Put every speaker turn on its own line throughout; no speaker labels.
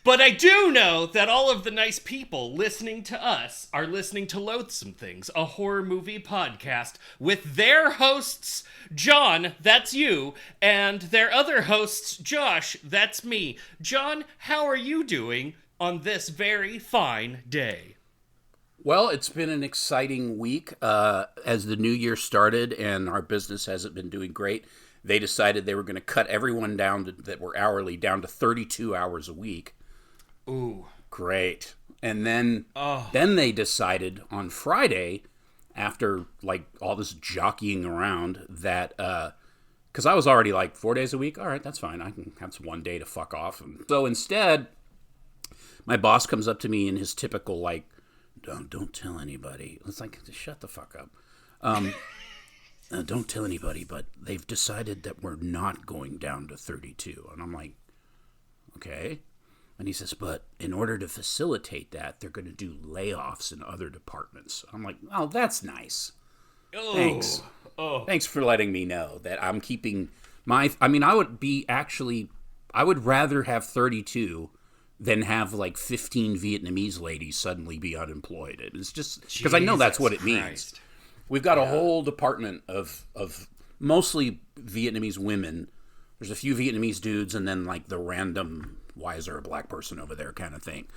But I do know that all of the nice people listening to us are listening to Loathsome Things, a horror movie podcast with their hosts, John, that's you, and their other hosts, Josh, that's me. John, how are you doing on this very fine day?
Well, it's been an exciting week as the new year started and our business hasn't been doing great. They decided they were going to cut everyone down that were hourly down to 32 hours a week.
Ooh.
Great. And then they decided on Friday, after like all this jockeying around, that because I was already like 4 days a week. All right, that's fine. I can have one day to fuck off. And so instead, my boss comes up to me in his typical like, don't tell anybody. It's like, shut the fuck up. Don't tell anybody, but they've decided that we're not going down to 32. And I'm like, okay. And he says, but in order to facilitate that, they're going to do layoffs in other departments. I'm like, oh, that's nice.
Oh.
Thanks.
Oh.
Thanks for letting me know that I'm keeping my... I mean, I would rather have 32 than have like 15 Vietnamese ladies suddenly be unemployed. It's just... Because I know that's what it means. We've got a whole department of mostly Vietnamamese women. There's a few Vietnamese dudes and then like the random... why is there a black person over there kind of thing.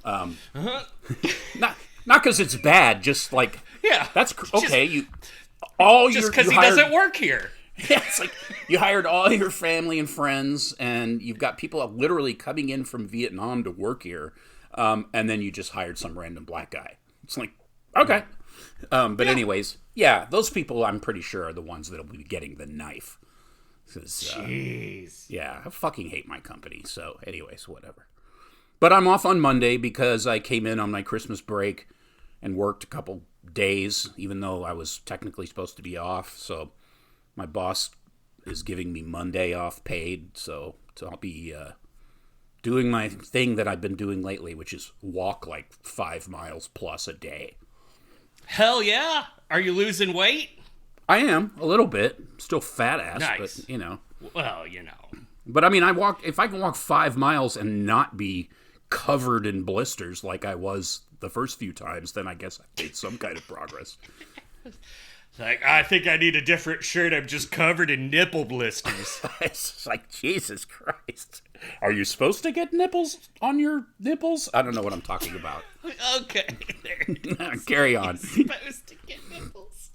Not because it's bad, just like,
yeah,
that's okay.
Just because he doesn't work here.
Yeah, it's like you hired all your family and friends and you've got people literally coming in from Vietnam to work here. And then you just hired some random black guy. It's like, okay. Anyways, yeah, those people I'm pretty sure are the ones that'll be getting the knife.
Jeez.
Yeah, I fucking hate my company. So, anyways, whatever. But I'm off on Monday because I came in on my Christmas break and worked a couple days, even though I was technically supposed to be off. So, my boss is giving me Monday off paid. So I'll be doing my thing that I've been doing lately, which is walk like 5 miles plus a day.
Hell yeah. Are you losing weight?
I am, a little bit. Still fat ass,
nice.
But, you know.
Well, you know.
But, I mean, if I can walk 5 miles and not be covered in blisters like I was the first few times, then I guess I made some kind of progress.
It's like, I think I need a different shirt. I'm just covered in nipple blisters.
It's like, Jesus Christ. Are you supposed to get nipples on your nipples? I don't know what I'm talking about.
Okay. There
Carry on.
You're supposed to get nipples.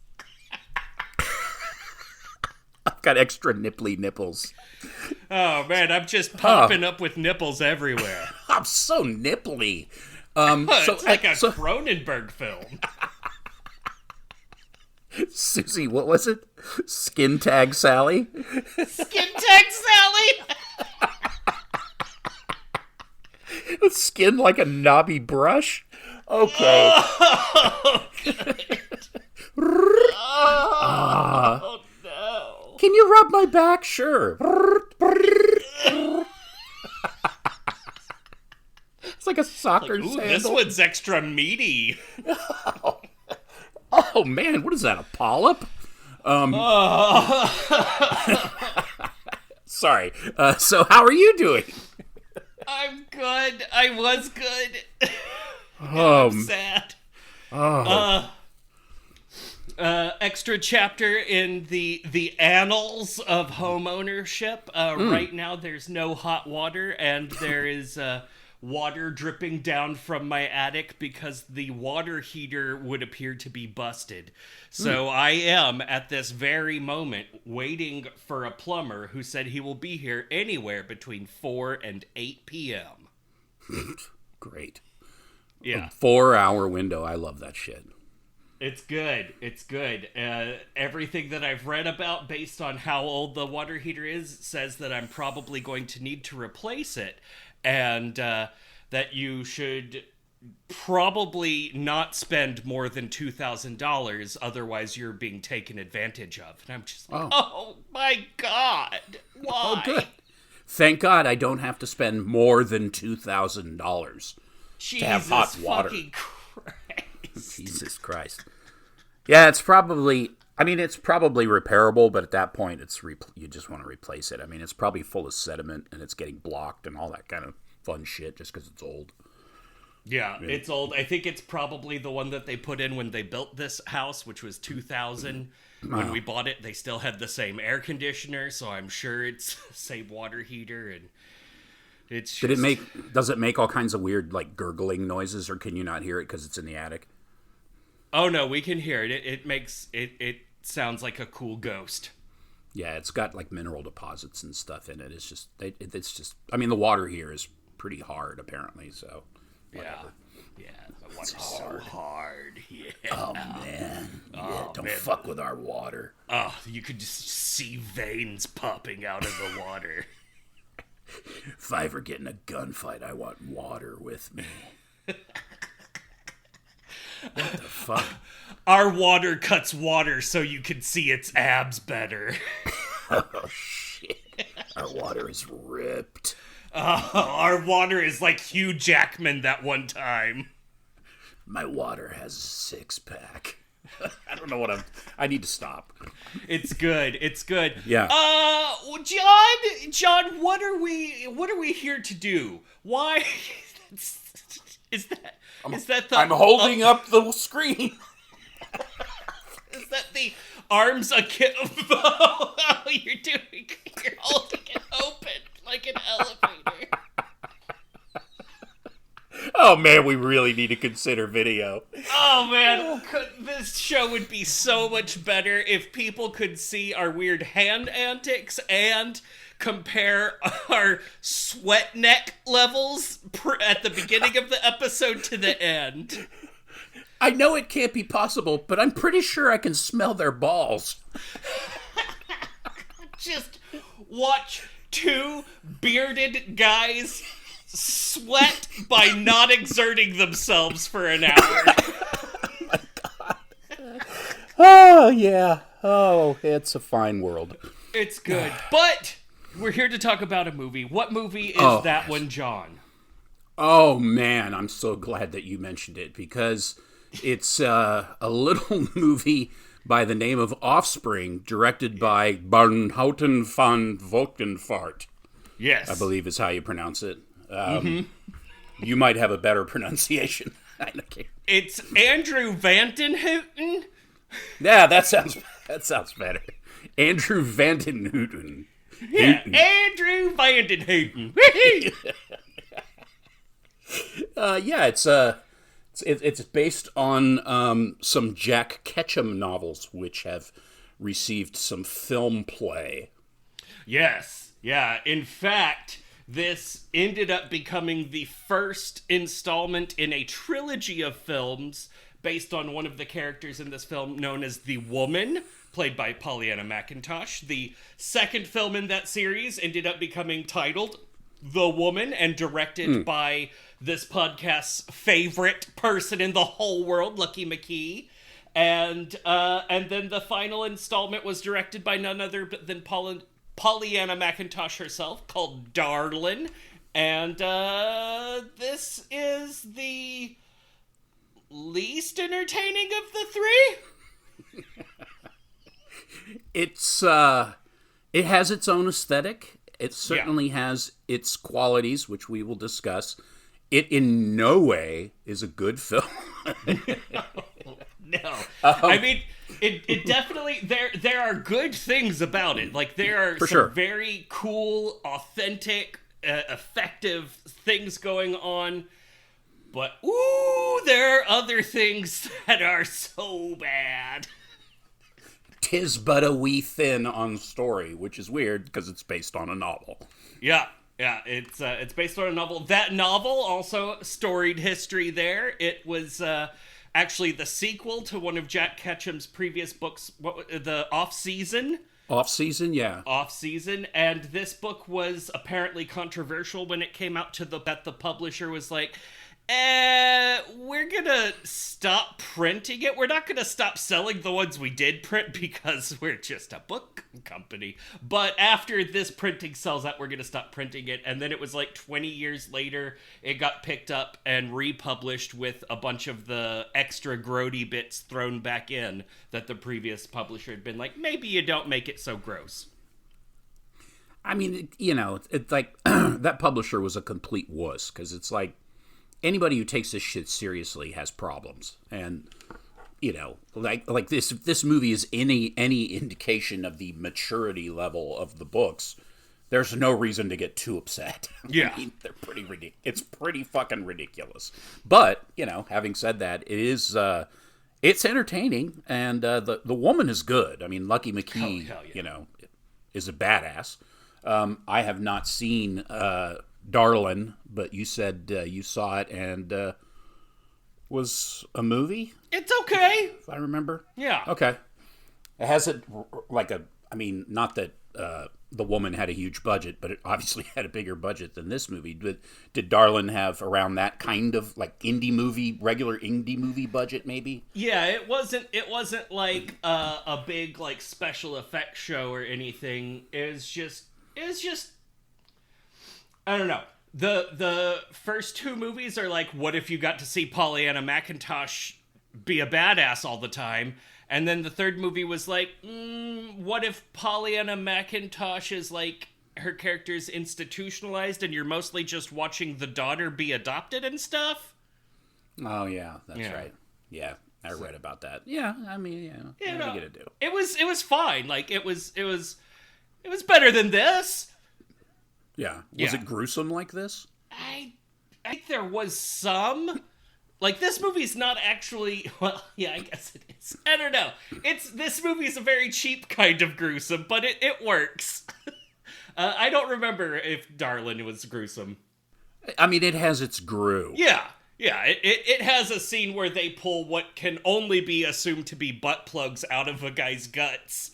I've got extra nipply nipples.
Oh, man, I'm just popping up with nipples everywhere.
I'm so nipply.
It's like a Cronenberg film.
Susie, what was it? Skin Tag Sally?
Skin Tag Sally?
Skin like a knobby brush? Okay.
Oh, oh no.
Can you rub my back? Sure. It's like a soccer
Ooh,
sandal.
this one's extra meaty.
Oh, man, what is that, a polyp? Sorry. So how are you doing?
I'm good. I was good.
Oh,
I'm sad.
Oh.
Extra chapter in the annals of home ownership. Right now, there's no hot water, and there is water dripping down from my attic because the water heater would appear to be busted. So I am, at this very moment, waiting for a plumber who said he will be here anywhere between 4 and 8 p.m.
Great.
Yeah.
A 4-hour window. I love that shit.
It's good. It's good. Everything that I've read about based on how old the water heater is says that I'm probably going to need to replace it. And that you should probably not spend more than $2,000, otherwise you're being taken advantage of. And I'm just like, oh my God, why?
Oh, good. Thank God I don't have to spend more than $2,000 to have hot water.
Fucking Christ.
Jesus Christ. Yeah, it's probably repairable, but at that point, you just want to replace it. I mean, it's probably full of sediment, and it's getting blocked and all that kind of fun shit just because it's old.
Yeah, it's old. I think it's probably the one that they put in when they built this house, which was 2000. When we bought it, they still had the same air conditioner, so I'm sure it's the same water heater, and it's just...
Does it make all kinds of weird, like, gurgling noises, or can you not hear it because it's in the attic?
Oh, no, we can hear it. It sounds like a cool ghost.
Yeah, it's got, like, mineral deposits and stuff in it. It's just, I mean, the water here is pretty hard, apparently, so... Whatever.
Yeah, the water's so hard. Yeah.
Oh, man. Don't fuck with our water.
Oh, you could just see veins popping out of the water.
If I ever get in a gunfight, I want water with me. What the fuck?
Our water cuts water so you can see its abs better.
Oh, shit. Our water is ripped.
Our water is like Hugh Jackman that one time.
My water has a six-pack. I don't know what I need to stop.
It's good. It's good.
Yeah.
John, what are we here to do? Why is that the
I'm holding up the screen.
Is that the arms you're holding it open like an elevator.
Oh man, we really need to consider video.
Oh man, this show would be so much better if people could see our weird hand antics and compare our sweat neck levels at the beginning of the episode to the end.
I know it can't be possible, but I'm pretty sure I can smell their balls.
Just watch two bearded guys sweat by not exerting themselves for an hour.
Oh my God. Oh, yeah. Oh, it's a fine world.
It's good. But we're here to talk about a movie. What movie is that one, John?
Oh, man. I'm so glad that you mentioned it because it's a little movie by the name of Offspring, directed by Houton van Volkenvaart.
Yes.
I believe is how you pronounce it. You might have a better pronunciation.
It's Andrew Van Houton.
Yeah, that sounds better. Andrew Van Houton.
Yeah, Andrew Van Houton.
It's based on some Jack Ketchum novels, which have received some film play.
Yes, yeah. In fact, this ended up becoming the first installment in a trilogy of films based on one of the characters in this film known as the Woman, played by Pollyanna McIntosh. The second film in that series ended up becoming titled The Woman and directed by this podcast's favorite person in the whole world, Lucky McKee. And then the final installment was directed by none other than Pollyanna McIntosh herself, called Darlin'. And this is the least entertaining of the three.
It has its own aesthetic. It certainly has its qualities, which we will discuss. It in no way is a good film.
No. I mean, it definitely, there are good things about it. Like, there are some very cool, authentic, effective things going on. But, ooh, there are other things that are so bad.
'Tis but a wee thin on story, which is weird because it's based on a novel.
Yeah, it's based on a novel. That novel also storied history there. It was actually the sequel to one of Jack Ketchum's previous books, the Off-Season.
Off-Season, yeah.
Off-Season, and this book was apparently controversial when it came out that the publisher was like, we're gonna stop printing it. We're not gonna stop selling the ones we did print because we're just a book company. But after this printing sells out, we're gonna stop printing it. And then it was like 20 years later, it got picked up and republished with a bunch of the extra grody bits thrown back in that the previous publisher had been like, maybe you don't make it so gross.
I mean, it's like that publisher was a complete wuss, because it's like anybody who takes this shit seriously has problems, and like this movie is any indication of the maturity level of the books. There's no reason to get too upset.
Yeah.
I mean, they're pretty ridiculous. It's pretty fucking ridiculous. But, having said that, it is, it's entertaining, and the woman is good. I mean, Lucky McKee,
hell yeah.
Is a badass. I have not seen Darlin', but you said you saw it, and was a movie?
It's okay.
If I remember.
Yeah.
Okay. It has not that the woman had a huge budget, but it obviously had a bigger budget than this movie. Did Darlin have around that kind of like regular indie movie budget, maybe?
Yeah, it wasn't like a big like special effects show or anything. It was just I don't know. The first two movies are like, what if you got to see Pollyanna McIntosh be a badass all the time? And then the third movie was like, what if Pollyanna McIntosh is like, her character's institutionalized and you're mostly just watching the daughter be adopted and stuff?
Oh, yeah, that's right. Yeah, I read about that. Yeah, I mean, what are you gonna do?
It was fine. Like, it was better than this.
Yeah. Was it gruesome like this?
I think there was some. Like, this movie's not actually... Well, yeah, I guess it is. I don't know. This movie's a very cheap kind of gruesome, but it works. I don't remember if Darlin' was gruesome.
I mean, it has its gru.
Yeah. It has a scene where they pull what can only be assumed to be butt plugs out of a guy's guts.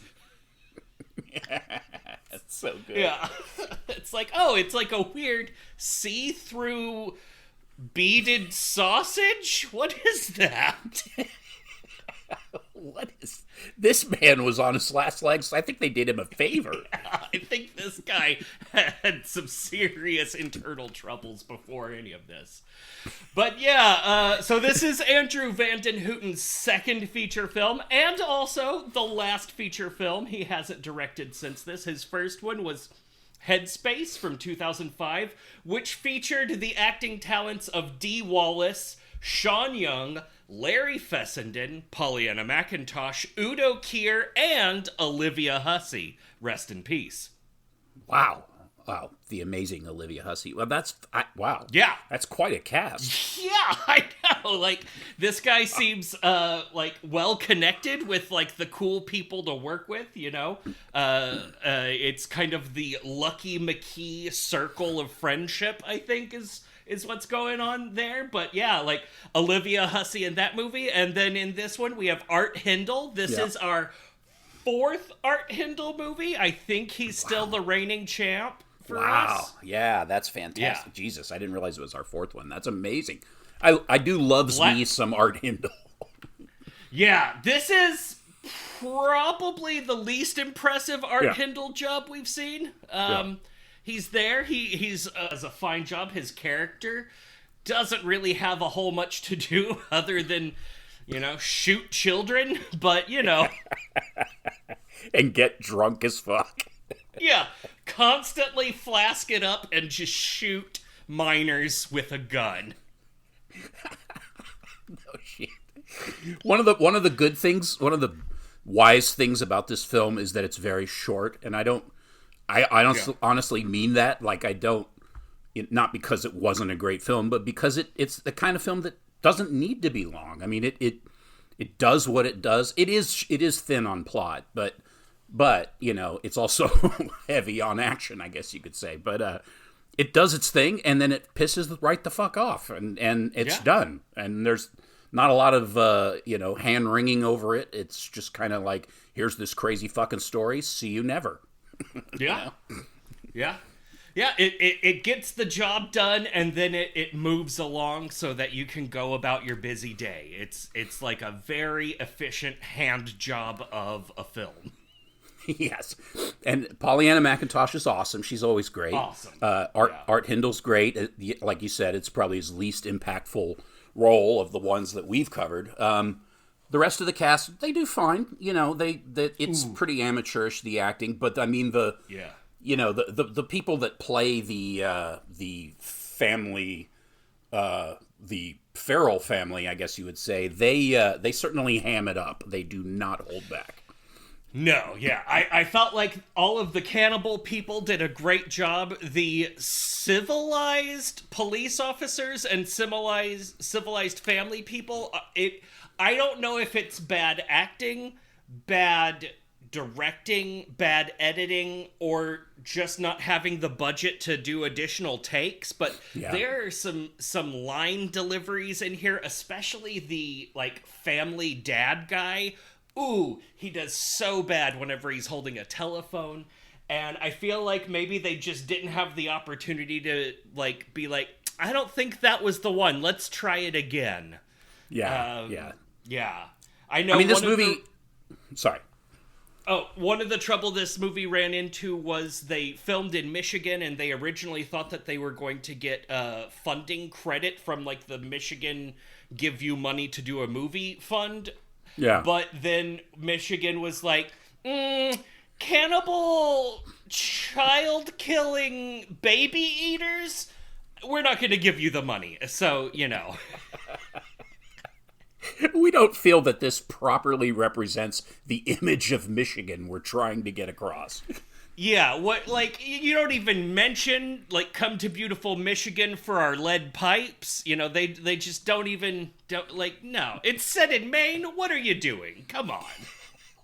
That's so good.
Yeah. It's like a weird see-through... beaded sausage? What is that?
What is... This man was on his last legs. I think they did him a favor.
Yeah, I think this guy had some serious internal troubles before any of this. But yeah, so this is Andrew Van Den Houten's second feature film, and also the last feature film he hasn't directed since this. His first one was Headspace from 2005, which featured the acting talents of Dee Wallace, Sean Young, Larry Fessenden, Pollyanna McIntosh, Udo Kier, and Olivia Hussey. Rest in peace.
Wow. The amazing Olivia Hussey. Well, wow.
Yeah.
That's quite a cast.
Yeah, I know. Like, this guy seems, well connected with, like, the cool people to work with, It's kind of the Lucky McKee circle of friendship, I think, is what's going on there. But yeah, like, Olivia Hussey in that movie. And then in this one, we have Art Hindle. This is our fourth Art Hindle movie. I think he's still the reigning champ.
Wow. Yeah, that's fantastic. Yeah. Jesus, I didn't realize it was our fourth one. That's amazing. I do loves me some Art Hindle.
Yeah, this is probably the least impressive Art Hindle job we've seen. He's there. He's does a fine job. His character doesn't really have a whole much to do other than, shoot children, but,
and get drunk as fuck.
Yeah, constantly flask it up and just shoot minors with a gun.
No shit. One of the good things, one of the wise things about this film is that it's very short, and I honestly mean that. Like, not because it wasn't a great film, but because it's the kind of film that doesn't need to be long. I mean, it does what it does. It is thin on plot, but it's also heavy on action, I guess you could say. But it does its thing, and then it pisses right the fuck off, and it's done. And there's not a lot of hand-wringing over it. It's just kind of like, here's this crazy fucking story, see you never.
Yeah. Yeah. Yeah, it gets the job done, and then it moves along so that you can go about your busy day. It's like a very efficient hand job of a film.
Yes. And Pollyanna McIntosh is awesome. She's always great.
Awesome.
Art Hindle's great. Like you said, it's probably his least impactful role of the ones that we've covered. The rest of the cast, they do fine. It's pretty amateurish, the acting. But, I mean, the people that play the family, the Farrell family, I guess you would say, they certainly ham it up. They do not hold back.
No, yeah. I felt like all of the cannibal people did a great job. The civilized police officers and civilized family people, I don't know if it's bad acting, bad directing, bad editing, or just not having the budget to do additional takes, but there are some line deliveries in here, especially the family dad guy. Ooh, he does so bad whenever he's holding a telephone. And I feel like maybe they just didn't have the opportunity to be like, I don't think that was the one. Let's try it again.
Yeah.
I know.
I mean, this movie. Sorry.
Oh, one of the trouble this movie ran into was they filmed in Michigan, and they originally thought that they were going to get funding credit from the Michigan Give You Money to Do a Movie fund.
Yeah.
But then Michigan was like, cannibal, child-killing baby eaters? We're not going to give you the money. So,
We don't feel that this properly represents the image of Michigan we're trying to get across.
Yeah, you don't even mention, come to beautiful Michigan for our lead pipes. They just don't, no. It's set in Maine. What are you doing? Come on.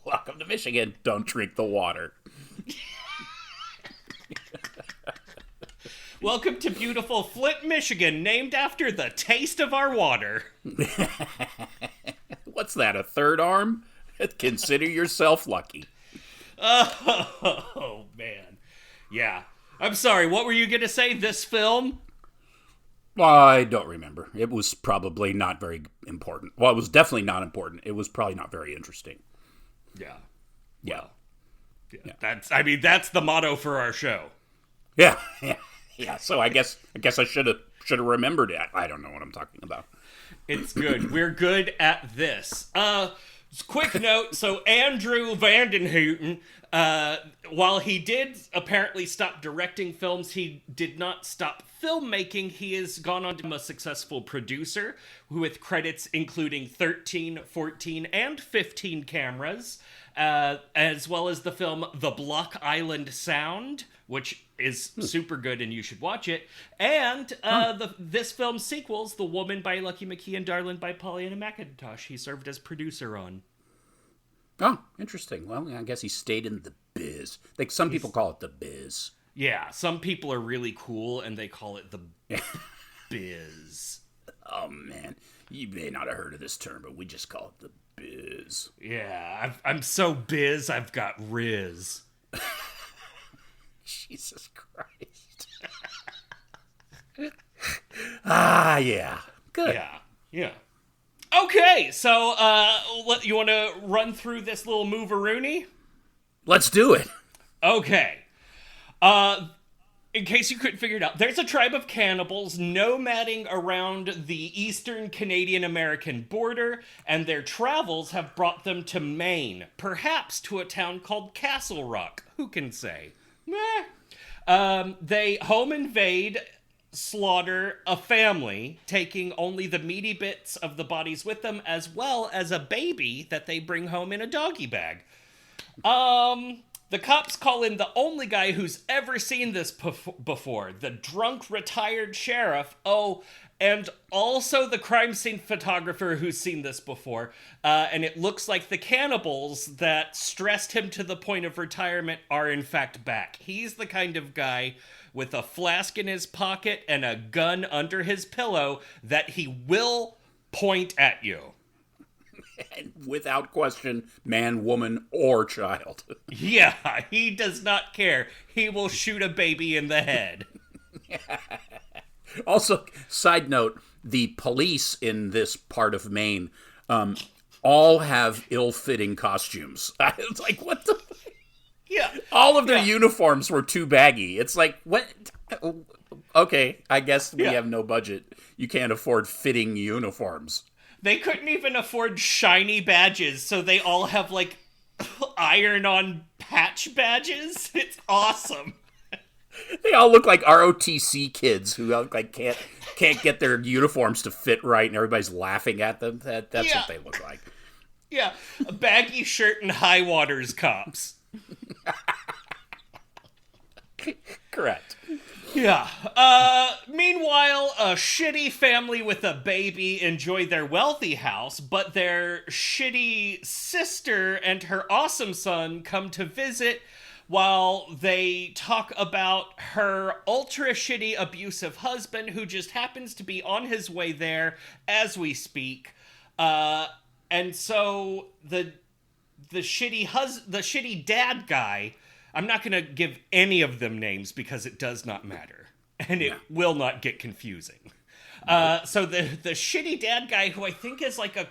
Welcome to Michigan. Don't drink the water.
Welcome to beautiful Flint, Michigan, named after the taste of our water.
What's that, a third arm? Consider yourself lucky.
Oh, man. Yeah. I'm sorry, what were you going to say? This film?
Well, I don't remember. It was probably not very important. Well, it was definitely not important. It was probably not very interesting.
Yeah.
Yeah.
Yeah. That's the motto for our show.
Yeah. So I guess I should have remembered it. I don't know what I'm talking about.
It's good. We're good at this. Quick note, so Andrew Vanden Houton, while he did apparently stop directing films, he did not stop filmmaking. He has gone on to become a successful producer with credits including 13, 14, and 15 cameras, as well as the film The Block Island Sound, which is super good and you should watch it, and this film's sequels, The Woman by Lucky McKee and Darlin by Pollyanna McIntosh, he served as producer on.
Oh, interesting. Well, I guess he stayed in the biz. Some people call it the biz.
Yeah, some people are really cool and they call it the biz.
Oh, man. You may not have heard of this term, but we just call it the biz.
Yeah, I'm so biz, I've got Riz.
Jesus Christ. Yeah. Good.
Yeah. Okay, so you want to run through this little move-a-rooney?
Let's do it.
Okay. In case you couldn't figure it out, there's a tribe of cannibals nomading around the eastern Canadian-American border, and their travels have brought them to Maine, perhaps to a town called Castle Rock. Who can say? Meh. They home invade, slaughter a family, taking only the meaty bits of the bodies with them, as well as a baby that they bring home in a doggy bag. The cops call in the only guy who's ever seen this before, the drunk retired sheriff. Oh, and also the crime scene photographer who's seen this before. And it looks like the cannibals that stressed him to the point of retirement are in fact back. He's the kind of guy with a flask in his pocket and a gun under his pillow that he will point at you.
And without question, man, woman, or child.
Yeah, he does not care. He will shoot a baby in the head.
Also, side note, the police in this part of Maine all have ill-fitting costumes. It's like, what the...
Yeah.
All of their uniforms were too baggy. It's like, what? Okay, I guess we have no budget. You can't afford fitting uniforms.
They couldn't even afford shiny badges, so they all have, like, iron-on patch badges. It's awesome.
They all look like ROTC kids who like can't get their uniforms to fit right, and everybody's laughing at them. That's what they look like.
Yeah, a baggy shirt and high waters cops.
Correct.
Yeah. Meanwhile, a shitty family with a baby enjoy their wealthy house, but their shitty sister and her awesome son come to visit while they talk about her ultra shitty abusive husband who just happens to be on his way there as we speak. And so the shitty dad guy, I'm not going to give any of them names because it does not matter. And it will not get confusing. So the shitty dad guy, who I think is like a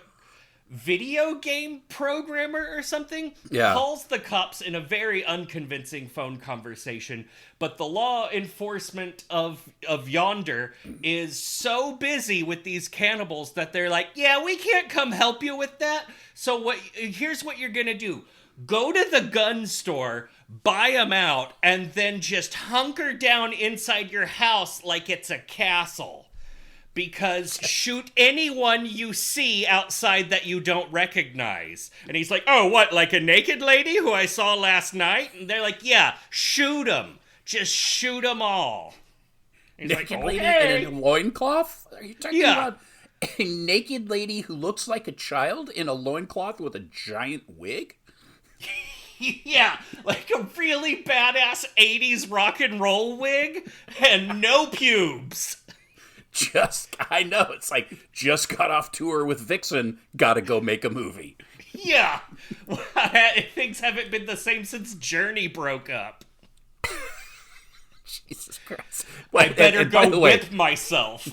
video game programmer or something, calls the cops in a very unconvincing phone conversation. But the law enforcement of Yonder is so busy with these cannibals that they're like, yeah, we can't come help you with that. So here's what you're going to do. Go to the gun store, buy them out, and then just hunker down inside your house like it's a castle. Because shoot anyone you see outside that you don't recognize. And he's like, oh, what, like a naked lady who I saw last night? And they're like, yeah, shoot them. Just shoot them all. And he's
naked
like,
lady
okay.
in a loincloth? Are you talking about a naked lady who looks like a child in a loincloth with a giant wig?
Yeah, like a really badass 80s rock and roll wig and no pubes.
I know, it's like, just got off tour with Vixen, gotta go make a movie.
Yeah, things haven't been the same since Journey broke up.
Jesus Christ.
I better go whip myself.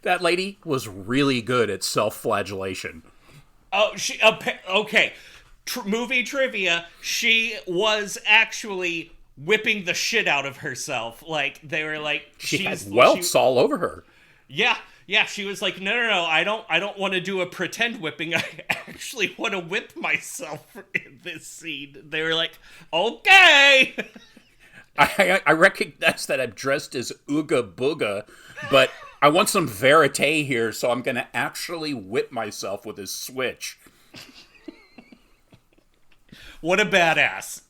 That lady was really good at self-flagellation.
Oh, okay. Movie trivia, she was actually whipping the shit out of herself. Like, they were like...
She had welts all over her.
Yeah, she was like, no, I don't want to do a pretend whipping. I actually want to whip myself in this scene. They were like, okay!
I recognize that I'm dressed as Ooga Booga, but I want some verite here, so I'm going to actually whip myself with this switch.
What a badass.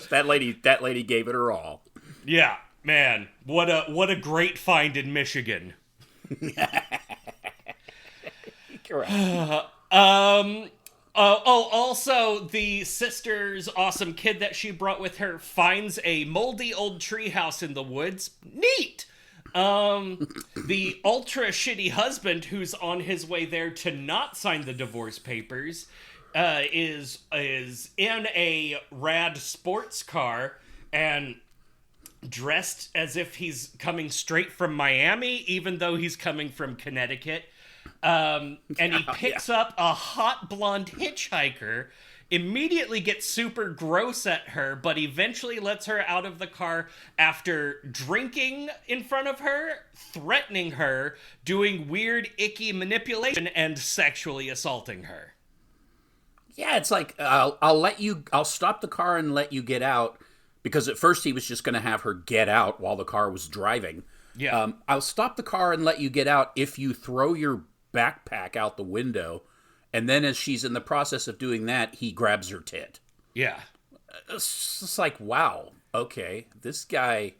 That lady gave it her all.
Yeah, man. What a great find in Michigan.
Correct.
Also, the sister's awesome kid that she brought with her finds a moldy old treehouse in the woods. Neat! The ultra shitty husband who's on his way there to not sign the divorce papers is in a rad sports car and dressed as if he's coming straight from Miami, even though he's coming from Connecticut. And he picks up a hot blonde hitchhiker, immediately gets super gross at her, but eventually lets her out of the car after drinking in front of her, threatening her, doing weird, icky manipulation, and sexually assaulting her.
Yeah, it's like, I'll stop the car and let you get out, because at first he was just going to have her get out while the car was driving.
Yeah.
I'll stop the car and let you get out if you throw your backpack out the window, and then as she's in the process of doing that, he grabs her tit.
Yeah.
It's just like, wow, okay, this guy...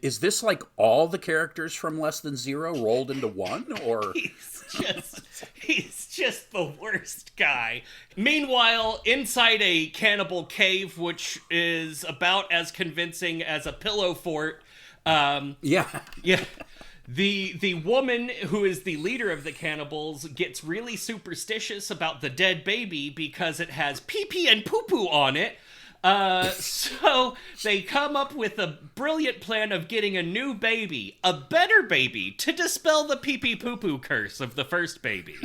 Is this like all the characters from Less Than Zero rolled into one, or
he's just the worst guy. Meanwhile, inside a cannibal cave, which is about as convincing as a pillow fort,
yeah,
the woman who is the leader of the cannibals gets really superstitious about the dead baby because it has pee-pee and poo-poo on it. So they come up with a brilliant plan of getting a new baby, a better baby, to dispel the pee-pee poo-poo curse of the first baby.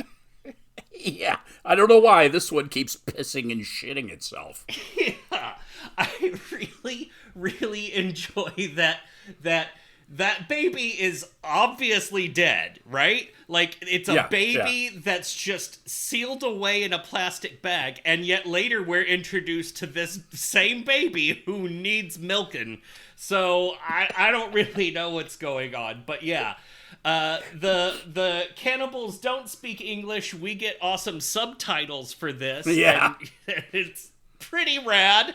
Yeah, I don't know why this one keeps pissing and shitting itself.
Yeah, I really, really enjoy that that baby is obviously dead, right? Like, it's a baby that's just sealed away in a plastic bag, and yet later we're introduced to this same baby who needs milking. So I don't really know what's going on, but yeah. The cannibals don't speak English. We get awesome subtitles for this.
Yeah.
And it's pretty rad.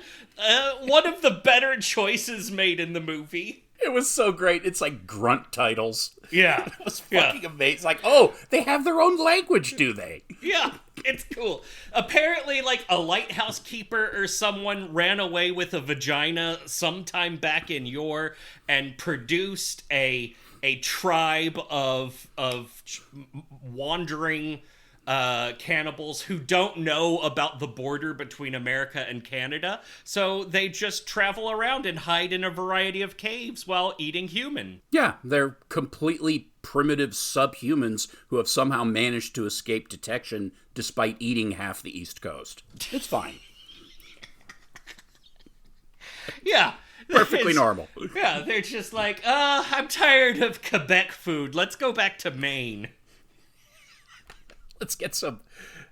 One of the better choices made in the movie.
It was so great. It's like grunt titles.
Yeah.
It was fucking amazing. Like, oh, they have their own language, do they?
Yeah, it's cool. Apparently, like, a lighthouse keeper or someone ran away with a vagina sometime back in yore and produced a tribe of wandering cannibals who don't know about the border between America and Canada, so they just travel around and hide in a variety of caves while eating human.
Yeah, they're completely primitive subhumans who have somehow managed to escape detection despite eating half the East Coast. It's fine.
Yeah.
Perfectly normal.
Yeah, they're just like, I'm tired of Quebec food. Let's go back to Maine.
Let's get some...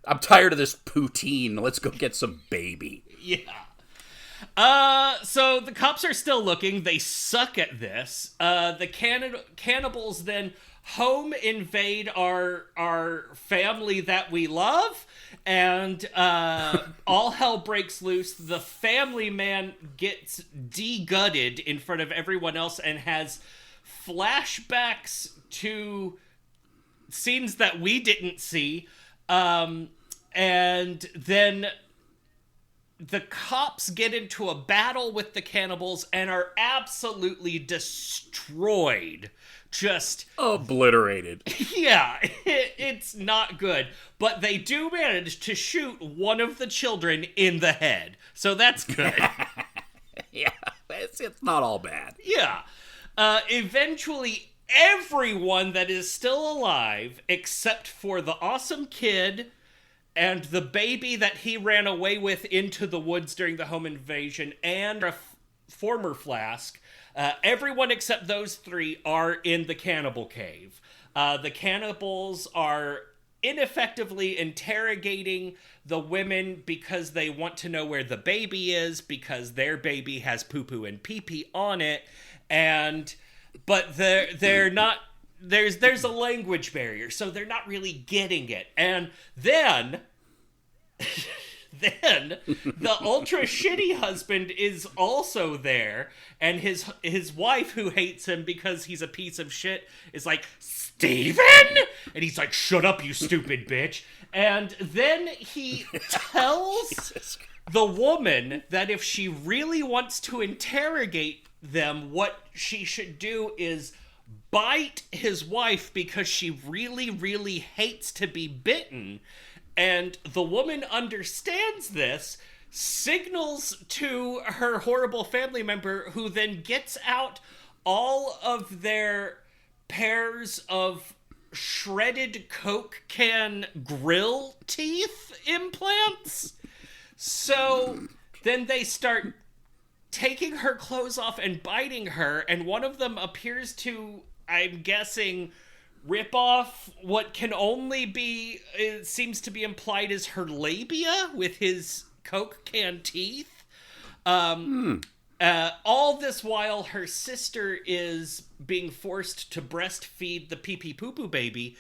I'm tired of this poutine. Let's go get some baby.
Yeah. So the cops are still looking. They suck at this. The cannibals then home invade our family that we love, and all hell breaks loose. The family man gets de-gutted in front of everyone else and has flashbacks to scenes that we didn't see, and then the cops get into a battle with the cannibals and are absolutely destroyed. Just
obliterated.
Yeah, it's not good. But they do manage to shoot one of the children in the head, so that's good.
Yeah, it's not all bad.
Yeah. Eventually, everyone that is still alive, except for the awesome kid and the baby that he ran away with into the woods during the home invasion, and a former Flask, everyone except those three are in the cannibal cave. The cannibals are ineffectively interrogating the women because they want to know where the baby is, because their baby has poo-poo and pee-pee on it, but they're not, there's a language barrier, so they're not really getting it. And then the ultra shitty husband is also there, and his wife, who hates him because he's a piece of shit, is like, Steven? And he's like, shut up, you stupid bitch. And then he tells the woman that if she really wants to interrogate them, what she should do is bite his wife because she really, really hates to be bitten. And the woman understands this, signals to her horrible family member, who then gets out all of their pairs of shredded Coke can grill teeth implants. So then they start taking her clothes off and biting her, and one of them appears to, I'm guessing, rip off what can only be, it seems to be implied as her labia with his Coke can teeth. All this while her sister is being forced to breastfeed the pee-pee poo-poo baby,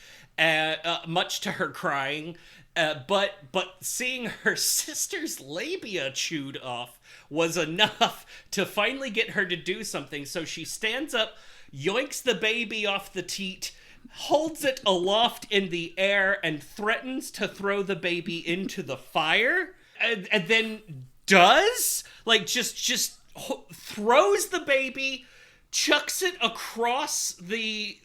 much to her crying. But seeing her sister's labia chewed off was enough to finally get her to do something. So she stands up, yoinks the baby off the teat, holds it aloft in the air, and threatens to throw the baby into the fire, and then does, like, just throws the baby, chucks it across the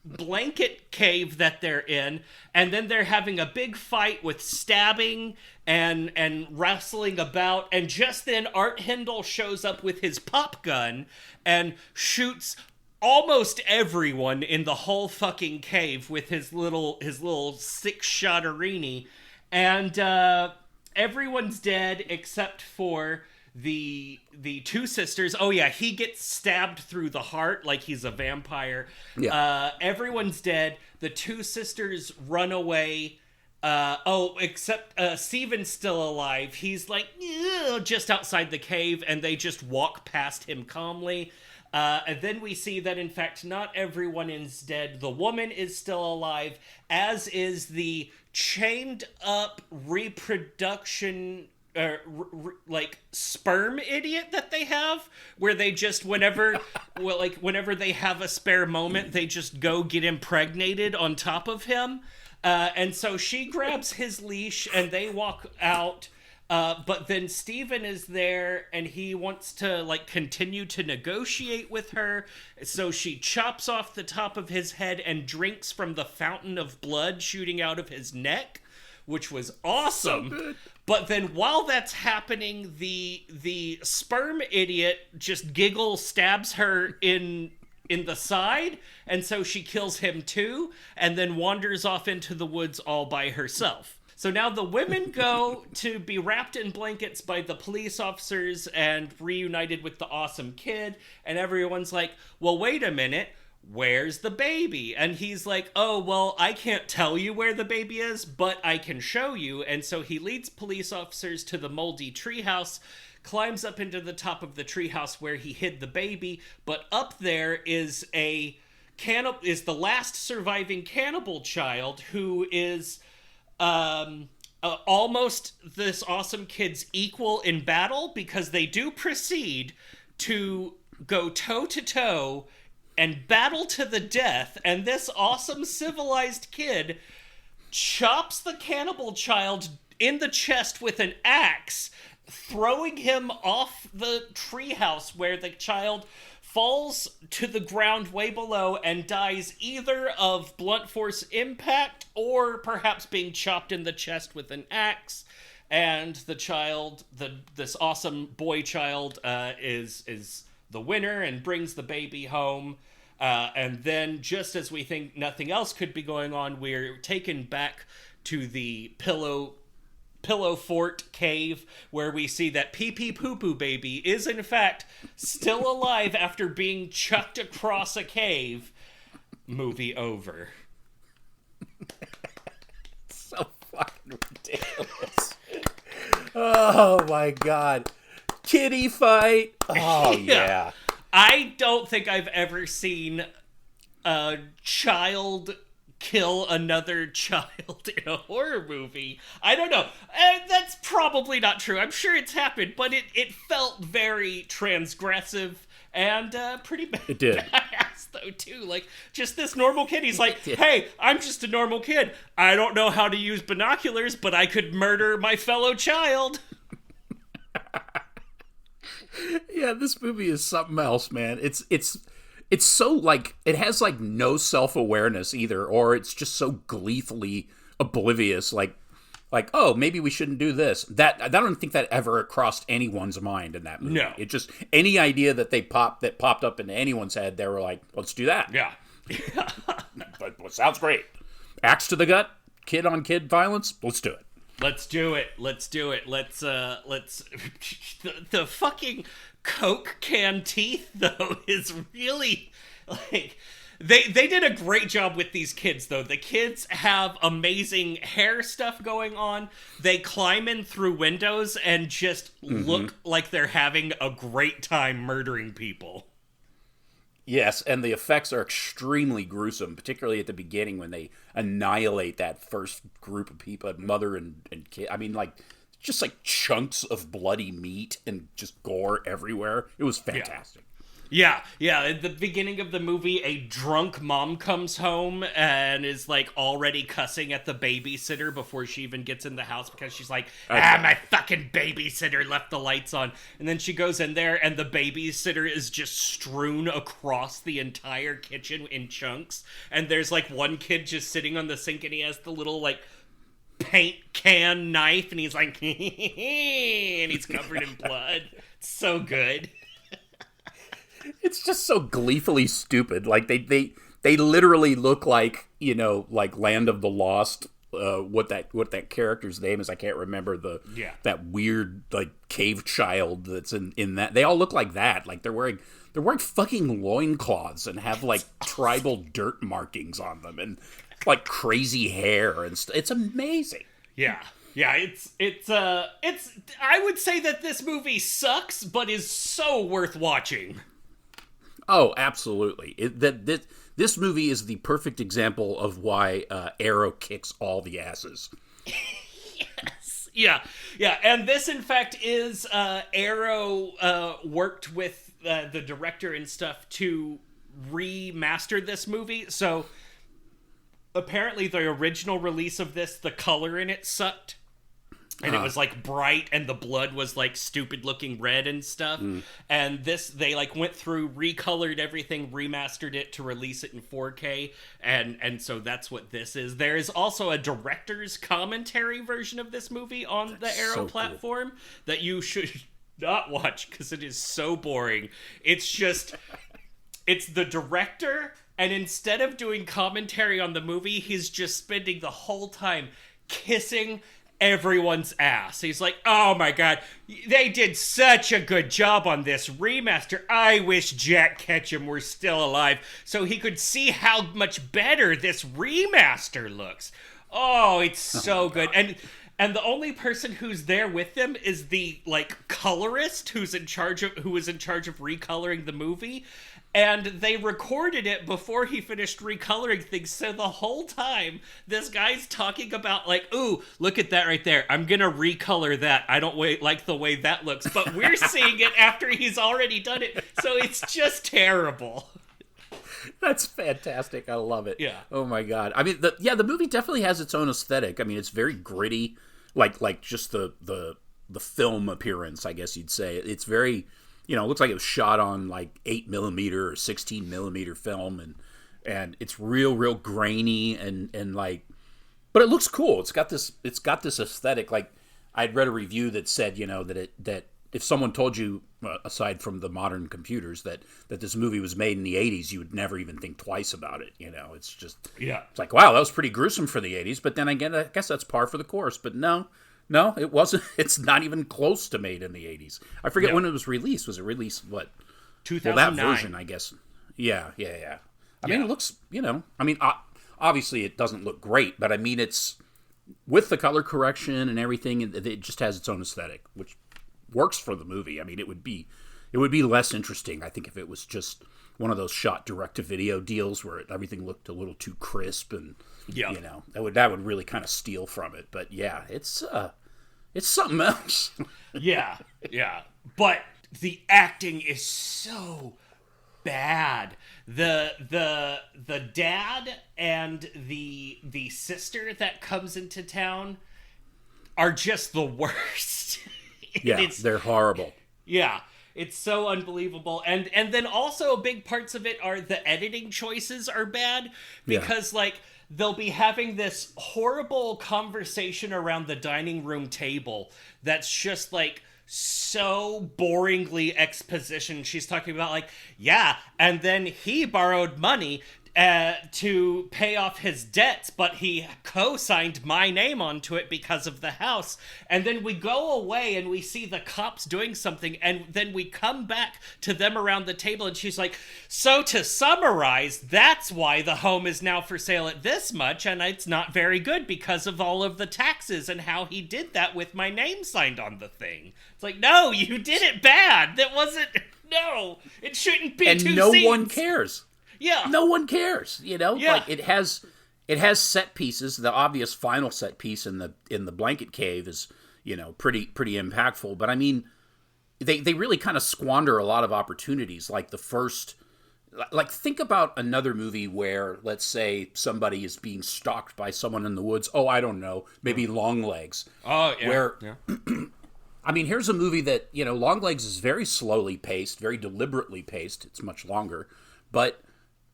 blanket cave that they're in, and then they're having a big fight with stabbing and wrestling about, and just then Art Hindle shows up with his pop gun and shoots almost everyone in the whole fucking cave with his little 6-shotterini, and everyone's dead except for the two sisters. Oh yeah, he gets stabbed through the heart like he's a vampire.
Yeah.
Everyone's dead. The two sisters run away. Except Steven's still alive. He's like just outside the cave, and they just walk past him calmly. And then we see that, in fact, not everyone is dead. The woman is still alive, as is the chained up reproduction, like sperm idiot that they have, where they just, whenever they have a spare moment, they just go get impregnated on top of him. And so she grabs his leash and they walk out. But then Steven is there and he wants to like continue to negotiate with her. So she chops off the top of his head and drinks from the fountain of blood shooting out of his neck, which was awesome. So good. But then while that's happening, the sperm idiot just stabs her in the side, and so she kills him too, and then wanders off into the woods all by herself. So now the women go to be wrapped in blankets by the police officers and reunited with the awesome kid, and everyone's like, well, wait a minute, where's the baby? And he's like, oh, well, I can't tell you where the baby is, but I can show you. And so he leads police officers to the moldy treehouse, climbs up into the top of the treehouse where he hid the baby, but up there is the last surviving cannibal child, who is almost this awesome kid's equal in battle, because they do proceed to go toe-to-toe and battle to the death, and this awesome civilized kid chops the cannibal child in the chest with an axe, throwing him off the treehouse, where the child falls to the ground way below and dies either of blunt force impact or perhaps being chopped in the chest with an axe. And the child, this awesome boy child, is the winner and brings the baby home. And then, just as we think nothing else could be going on, we're taken back to the Pillow Fort cave, where we see that Pee Pee Poo Poo Baby is in fact still alive after being chucked across a cave. Movie over.
So fucking ridiculous. Oh my god. Kitty fight. Oh yeah.
I don't think I've ever seen a child kill another child in a horror movie. I don't know. That's probably not true. I'm sure it's happened, but it felt very transgressive and pretty bad.
It did.
Badass, though, too. Like, just this normal kid. He's like, hey, I'm just a normal kid. I don't know how to use binoculars, but I could murder my fellow child.
Yeah, this movie is something else, man. It's so, like, it has, like, no self-awareness either, or it's just so gleefully oblivious, like, oh, maybe we shouldn't do this. I don't think that ever crossed anyone's mind in that movie.
No.
It just, any idea that popped up into anyone's head, they were like, let's do that.
Yeah.
But sounds great. Axe to the gut, kid-on-kid violence, let's do it.
Let's do it. The fucking Coke can teeth, though, is really, like, they did a great job with these kids, though. The kids have amazing hair stuff going on. They climb in through windows and just look like they're having a great time murdering people.
Yes, and the effects are extremely gruesome, particularly at the beginning when they annihilate that first group of people, mother and kid. I mean, like, just like chunks of bloody meat and just gore everywhere. It was fantastic.
Yeah. At the beginning of the movie, a drunk mom comes home and is, like, already cussing at the babysitter before she even gets in the house, because she's like, my fucking babysitter left the lights on. And then she goes in there and the babysitter is just strewn across the entire kitchen in chunks. And there's, like, one kid just sitting on the sink and he has the little, like, paint can knife and he's like, and he's covered in blood. It's so good.
It's just so gleefully stupid. Like, they literally look like, you know, like Land of the Lost what that character's name is. I can't remember that weird like cave child that's in that. They all look like that. Like they're wearing fucking loincloths and have like tribal dirt markings on them and like crazy hair and it's amazing.
Yeah. Yeah, it's I would say that this movie sucks, but is so worth watching.
Oh, absolutely. This movie is the perfect example of why Arrow kicks all the asses.
Yes. Yeah. Yeah, and this in fact is Arrow worked with the director and stuff to remaster this movie. So apparently the original release of this, the color in it sucked. And it was like bright and the blood was like stupid looking red and stuff. And this, they like went through, recolored everything, remastered it to release it in 4K. And so that's what this is. There is also a director's commentary version of this movie on the Arrow platform that you should not watch because it is so boring. It's just, it's the director, and instead of doing commentary on the movie, he's just spending the whole time kissing everyone's ass. He's like, oh my god, they did such a good job on this remaster. I wish Jack Ketchum were still alive so he could see how much better this remaster looks. Oh, it's so good. And the only person who's there with them is the like colorist who was in charge of recoloring the movie. And they recorded it before he finished recoloring things. So the whole time, this guy's talking about like, ooh, look at that right there. I'm going to recolor that. I don't like the way that looks. But we're seeing it after he's already done it. So it's just terrible.
That's fantastic. I love it.
Yeah.
Oh my god. I mean, the movie definitely has its own aesthetic. I mean, it's very gritty, like just the film appearance, I guess you'd say. It's very, it looks like it was shot on like 8mm or 16mm film, and it's real grainy and like, but it looks cool. It's got this aesthetic. Like I'd read a review that said, that if someone told you, aside from the modern computers, that this movie was made in the 80s, you would never even think twice about it. It's just, it's like, wow, that was pretty gruesome for the 80s. But then again, I guess that's par for the course. But no, it wasn't. It's not even close to made in the 80s. I forget when it was released. Was it released, what?
2009.
Well, that version, I guess. Yeah. I mean, it looks, obviously it doesn't look great, but I mean, it's, with the color correction and everything, it just has its own aesthetic, which works for the movie. I mean, it would be less interesting, I think, if it was just one of those shot direct-to-video deals where everything looked a little too crisp, and that would really kind of steal from it. But yeah, it's something else.
yeah, but the acting is so bad. The dad and the sister that comes into town are just the worst.
Yeah, they're horrible.
Yeah, it's so unbelievable. And then also big parts of it are the editing choices are bad because like they'll be having this horrible conversation around the dining room table that's just like so boringly exposition. She's talking about like, yeah, and then he borrowed money to pay off his debts, but he co-signed my name onto it because of the house. And then we go away and we see the cops doing something, and then we come back to them around the table, and she's like, so to summarize, that's why the home is now for sale at this much, and it's not very good because of all of the taxes and how he did that with my name signed on the thing. It's like, no, you did it bad. That wasn't, no, it shouldn't be.
And no one cares.
Yeah.
No one cares, Yeah.
Like
it has set pieces. The obvious final set piece in the blanket cave is, pretty impactful. But I mean, they really kind of squander a lot of opportunities. Like think about another movie where, let's say, somebody is being stalked by someone in the woods. Oh, I don't know, maybe Longlegs.
Oh, yeah.
Where, I mean, here's a movie that, Longlegs is very slowly paced, very deliberately paced. It's much longer, but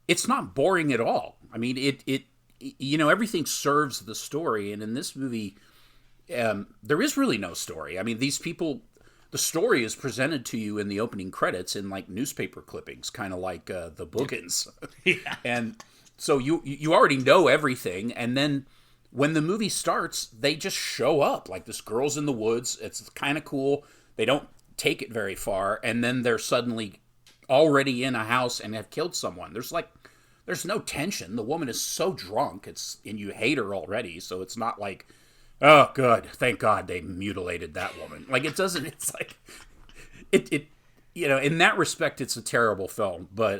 it's not boring at all. I mean, it everything serves the story. And in this movie, there is really no story. I mean, these people, the story is presented to you in the opening credits in like newspaper clippings, kind of like the Boogans.
Yeah.
And so you already know everything. And then when the movie starts, they just show up. Like, this girl's in the woods. It's kind of cool. They don't take it very far, and then they're suddenly already in a house and have killed someone. There's no tension. The woman is so drunk, and you hate her already, so it's not like, oh, good, thank God they mutilated that woman. Like, it doesn't, it's like, it in that respect, it's a terrible film, but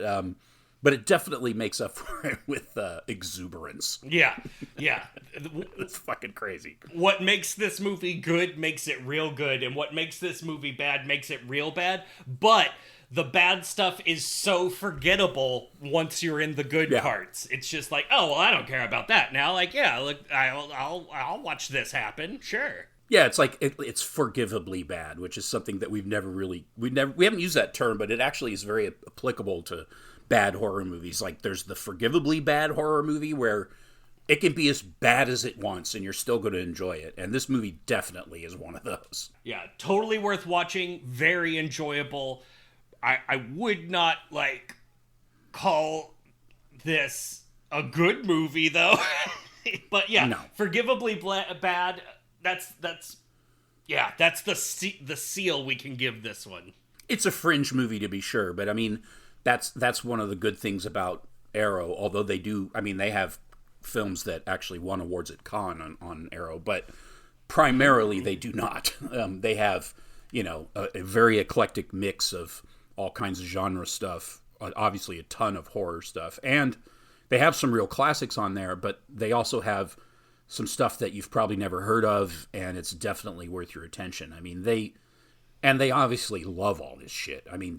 it definitely makes up for it with exuberance.
Yeah.
It's fucking crazy.
What makes this movie good makes it real good, and what makes this movie bad makes it real bad, but the bad stuff is so forgettable once you're in the good parts. It's just like, oh, well, I don't care about that now. Like, yeah, look, I'll watch this happen. Sure.
Yeah, it's like it's forgivably bad, which is something that we haven't used that term, but it actually is very applicable to bad horror movies. Like, there's the forgivably bad horror movie where it can be as bad as it wants and you're still going to enjoy it. And this movie definitely is one of those.
Yeah, totally worth watching. Very enjoyable. I would not, like, call this a good movie, though. But yeah, no. Forgivably bad. That's the seal we can give this one.
It's a fringe movie, to be sure, but I mean, that's one of the good things about Arrow. Although they have films that actually won awards at Cannes on Arrow, but primarily they do not. They have, a very eclectic mix of all kinds of genre stuff, obviously a ton of horror stuff, and they have some real classics on there, but they also have some stuff that you've probably never heard of, and it's definitely worth your attention. I mean, they obviously love all this shit. I mean,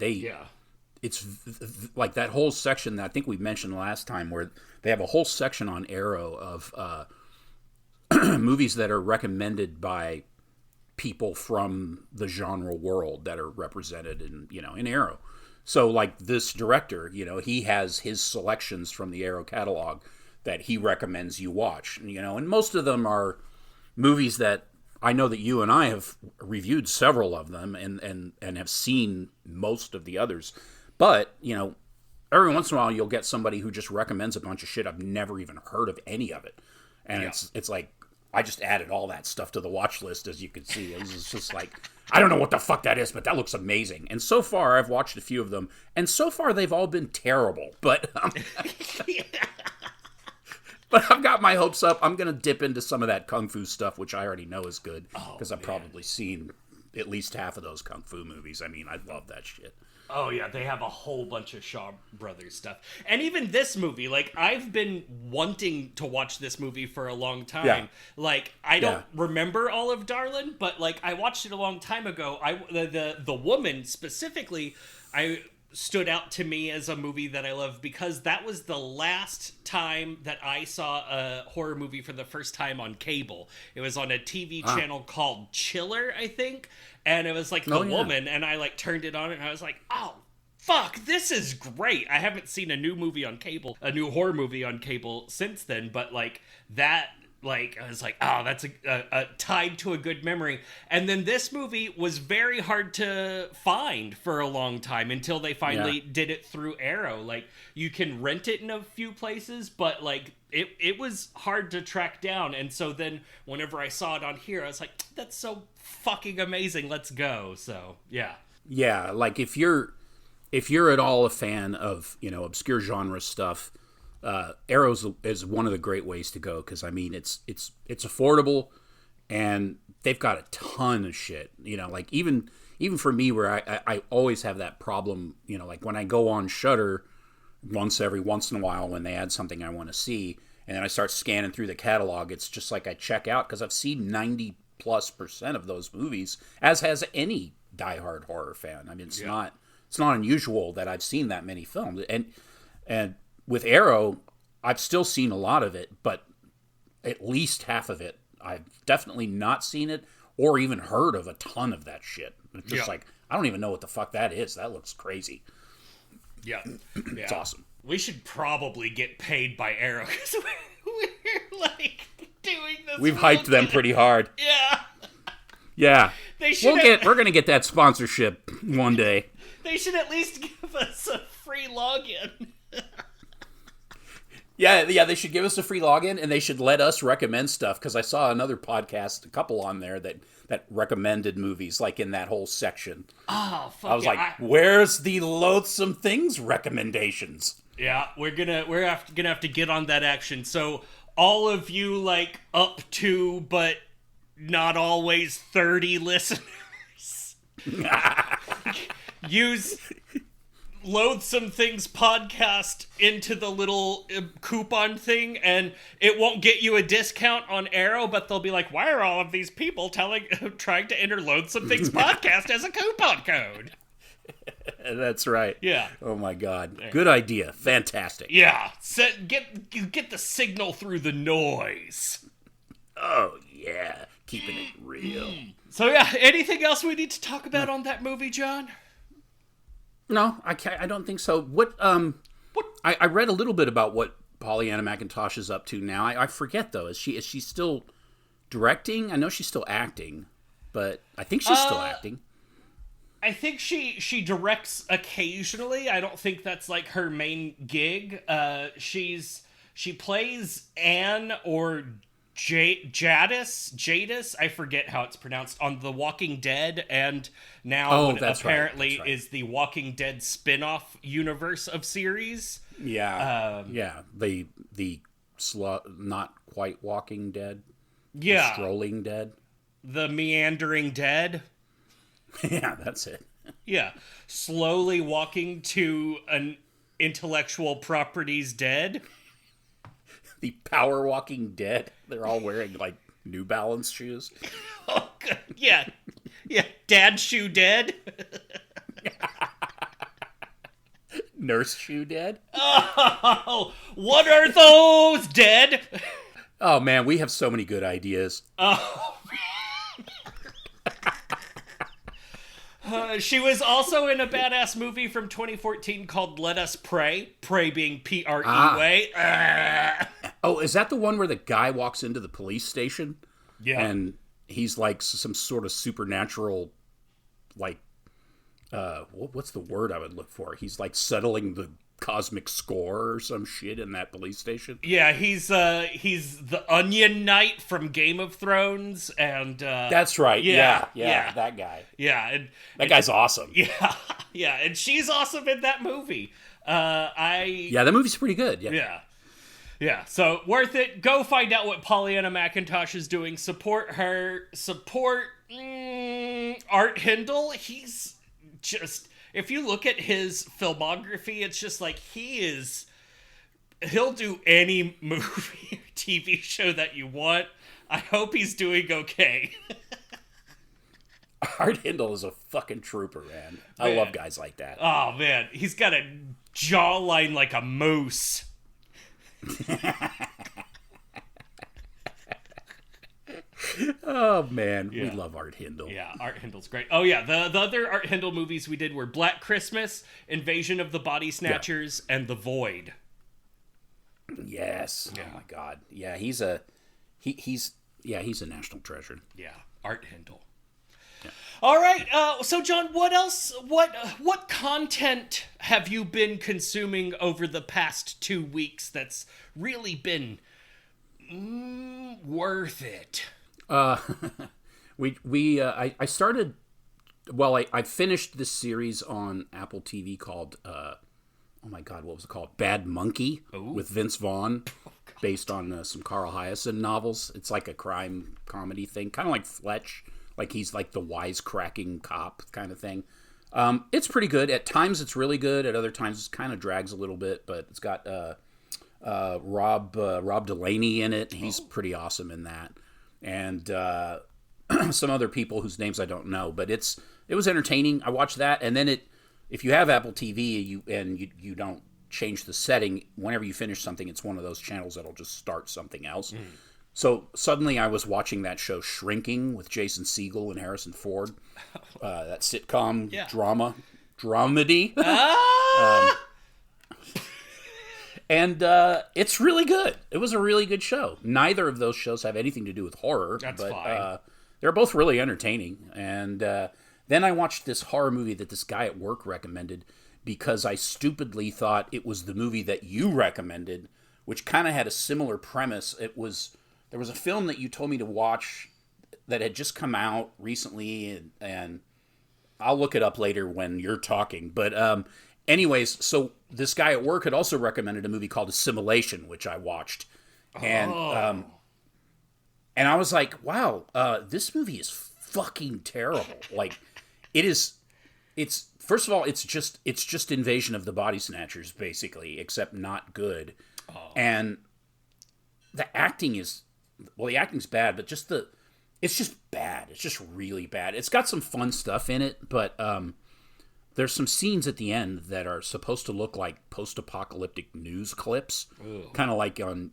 it's like that whole section that I think we mentioned last time, where they have a whole section on Arrow of movies that are recommended by people from the genre world that are represented in Arrow. So, like, this director, he has his selections from the Arrow catalog that he recommends you watch, and most of them are movies that I know that you and I have reviewed several of them and have seen most of the others. But, every once in a while you'll get somebody who just recommends a bunch of shit I've never even heard of any of it. And it's like, I just added all that stuff to the watch list, as you can see. It's just like, I don't know what the fuck that is, but that looks amazing. And so far, I've watched a few of them, and so far they've all been terrible. But but I've got my hopes up. I'm going to dip into some of that Kung Fu stuff, which I already know is good, because I've probably seen at least half of those Kung Fu movies. I mean, I love that shit.
Oh, yeah, they have a whole bunch of Shaw Brothers stuff. And even this movie, like, I've been wanting to watch this movie for a long time. Yeah. Like, I don't remember all of Darlin', but, like, I watched it a long time ago. The woman, specifically, stood out to me as a movie that I love, because that was the last time that I saw a horror movie for the first time on cable. It was on a TV channel called Chiller, I think. And it was like The Woman, and I like turned it on and I was like, oh, fuck, this is great. I haven't seen a new horror movie on cable since then, but like that, like, I was like, oh, that's a tied to a good memory. And then this movie was very hard to find for a long time until they finally did it through Arrow. Like, you can rent it in a few places, but like it was hard to track down. And so then whenever I saw it on here, I was like, that's so fucking amazing. Let's go. So, yeah.
Yeah, like if you're at all a fan of, obscure genre stuff, Arrow is one of the great ways to go, because I mean it's affordable, and they've got a ton of shit. Like even for me, where I always have that problem. Like when I go on Shudder every once in a while when they add something I want to see, and then I start scanning through the catalog, it's just like I check out, because I've seen 90+% of those movies, as has any diehard horror fan. I mean, it's not unusual that I've seen that many films, and with Arrow, I've still seen a lot of it, but at least half of it, I've definitely not seen it or even heard of a ton of that shit. It's just like, I don't even know what the fuck that is. That looks crazy.
Yeah.
It's awesome.
We should probably get paid by Arrow, because we're like doing this.
We've hyped them pretty hard.
Yeah.
Yeah. We're going to get that sponsorship one day.
They should at least give us a free login.
Yeah, they should give us a free login, and they should let us recommend stuff, because I saw another podcast, a couple on there, that recommended movies, like in that whole section.
Oh, fuck
I was like, where's the Loathsome Things recommendations?
Yeah, we're gonna have to get on that action. So all of you, like, up to but not always 30 listeners, use Loathsome Things podcast into the little coupon thing, and it won't get you a discount on Arrow, but they'll be like, why are all of these people trying to enter Loathsome Things podcast as a coupon code?
That's right.
Yeah.
Oh my God. Good idea. Fantastic.
Yeah. Get the signal through the noise.
Oh yeah. Keeping it real.
So yeah, anything else we need to talk about on that movie, John?
No, I don't think so. I read a little bit about what Pollyanna McIntosh is up to now. I forget though. Is she still directing? I know she's still acting, but I think she's still acting.
I think she directs occasionally. I don't think that's like her main gig. She plays Anne or Jadis, I forget how it's pronounced, on The Walking Dead, and now apparently is the Walking Dead spin-off universe of series.
Yeah. The not quite Walking Dead.
Yeah.
The Strolling Dead.
The Meandering Dead.
Yeah, that's it.
Yeah. Slowly walking to an intellectual property's dead.
The Power Walking Dead. They're all wearing, like, New Balance shoes.
Oh, God. Yeah. Yeah. Dad Shoe Dead.
Nurse Shoe Dead.
Oh, what are those, dead?
Oh, man, we have so many good ideas.
Oh, she was also in a badass movie from 2014 called Let Us Pray. Pray being P-R-E-way.
Oh, is that the one where the guy walks into the police station?
Yeah.
And he's like some sort of supernatural, like, what's the word I would look for? He's like settling the cosmic score or some shit in that police station.
Yeah, he's the Onion Knight from Game of Thrones, and
that's right. Yeah, that guy.
Yeah, and
that guy's awesome.
Yeah, and she's awesome in that movie.
Yeah, that movie's pretty good.
Yeah. So worth it. Go find out what Pollyanna McIntosh is doing. Support her. Support Art Hindle. He's just, if you look at his filmography, it's just like he'll do any movie or TV show that you want. I hope he's doing okay.
Art Hindle is a fucking trooper, man. I love guys like that.
Oh, man. He's got a jawline like a moose.
Oh, man. We love Art Hindle.
Yeah, Art Hindle's great. Oh, yeah. The other Art Hindle movies we did were Black Christmas, Invasion of the Body Snatchers, and The Void.
Yes.
Yeah.
Oh, my God. Yeah, he's a national treasure.
Yeah, Art Hindle. Yeah. All right. So, John, what else? What content have you been consuming over the past 2 weeks that's really been worth it?
I started. Well, I finished this series on Apple TV called. Oh my God, what was it called? Bad Monkey.
Ooh.
With Vince Vaughn, based on some Carl Hiaasen novels. It's like a crime comedy thing, kind of like Fletch. Like he's like the wisecracking cop kind of thing. It's pretty good. At times it's really good. At other times it kind of drags a little bit. But it's got Rob Delaney in it. He's pretty awesome in that. And some other people whose names I don't know. But it was entertaining. I watched that. And then if you have Apple TV you don't change the setting, whenever you finish something, it's one of those channels that'll just start something else. So suddenly I was watching that show Shrinking with Jason Segel and Harrison Ford, that sitcom dramedy. And it's really good. It was a really good show. Neither of those shows have anything to do with horror.
That's
but
fine.
They're both really entertaining. And then I watched this horror movie that this guy at work recommended because I stupidly thought it was the movie that you recommended which kind of had a similar premise. There was a film that you told me to watch that had just come out recently, and I'll look it up later when you're talking. But anyways, so this guy at work had also recommended a movie called Assimilation, which I watched. And I was like, wow, this movie is fucking terrible. Like, it's first of all, it's just Invasion of the Body Snatchers, basically, except not good. And the acting's bad, but it's just bad. It's just really bad. It's got some fun stuff in it, but there's some scenes at the end that are supposed to look like post-apocalyptic news clips, kind of like on,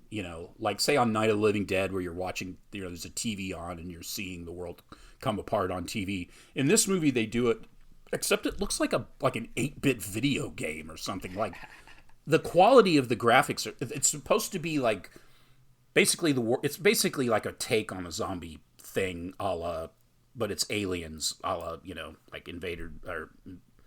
like say on Night of the Living Dead, where you're watching, there's a TV on and you're seeing the world come apart on TV. In this movie, they do it, except it looks like an 8-bit video game or something. Like, the quality of the graphics it's supposed to be like it's basically like a take on a zombie thing, but it's aliens, like Invader or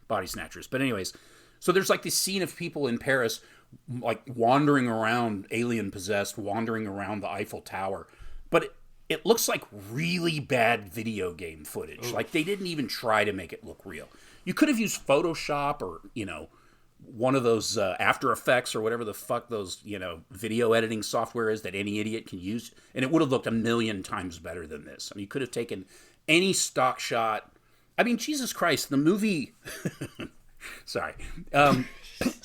Body Snatchers. But anyways, so there's like this scene of people in Paris, like wandering around, alien possessed, wandering around the Eiffel Tower, but it looks like really bad video game footage. Oof. Like, they didn't even try to make it look real. You could have used Photoshop or one of those After Effects or whatever the fuck those video editing software is that any idiot can use, and it would have looked a million times better than this. I mean, you could have taken any stock shot. I mean, Jesus Christ, the movie. Sorry,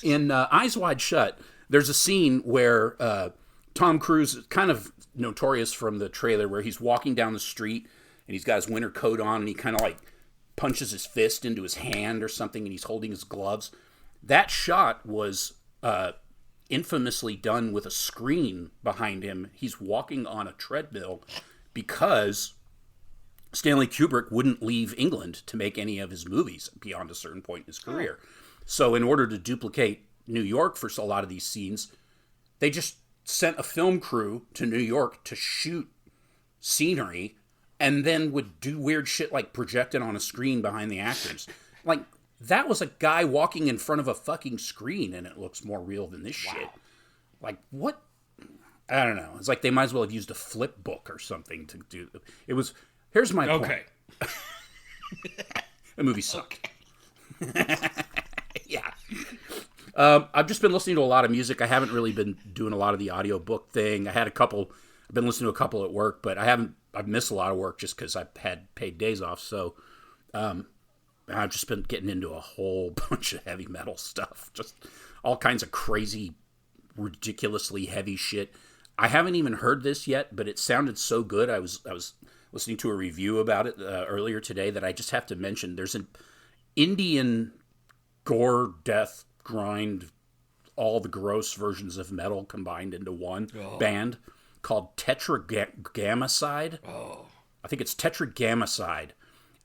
in Eyes Wide Shut, there's a scene where Tom Cruise is kind of notorious from the trailer, where he's walking down the street and he's got his winter coat on and he kind of like punches his fist into his hand or something, and he's holding his gloves. That shot was infamously done with a screen behind him. He's walking on a treadmill because Stanley Kubrick wouldn't leave England to make any of his movies beyond a certain point in his career. So in order to duplicate New York for a lot of these scenes, they just sent a film crew to New York to shoot scenery, and then would do weird shit like project it on a screen behind the actors. Like, that was a guy walking in front of a fucking screen, and it looks more real than this shit. Like, what? I don't know. It's like they might as well have used a flip book or something to do. It was. Here's my point. The movie sucked. Yeah. I've just been listening to a lot of music. I haven't really been doing a lot of the audiobook thing. I've been listening to a couple at work, but I've missed a lot of work just because I've had paid days off. So, I've just been getting into a whole bunch of heavy metal stuff. Just all kinds of crazy, ridiculously heavy shit. I haven't even heard this yet, but it sounded so good. I was listening to a review about it earlier today that I just have to mention. There's an Indian gore, death, grind, all the gross versions of metal combined into one band called Tetragrammaton. I think it's Tetragrammaton.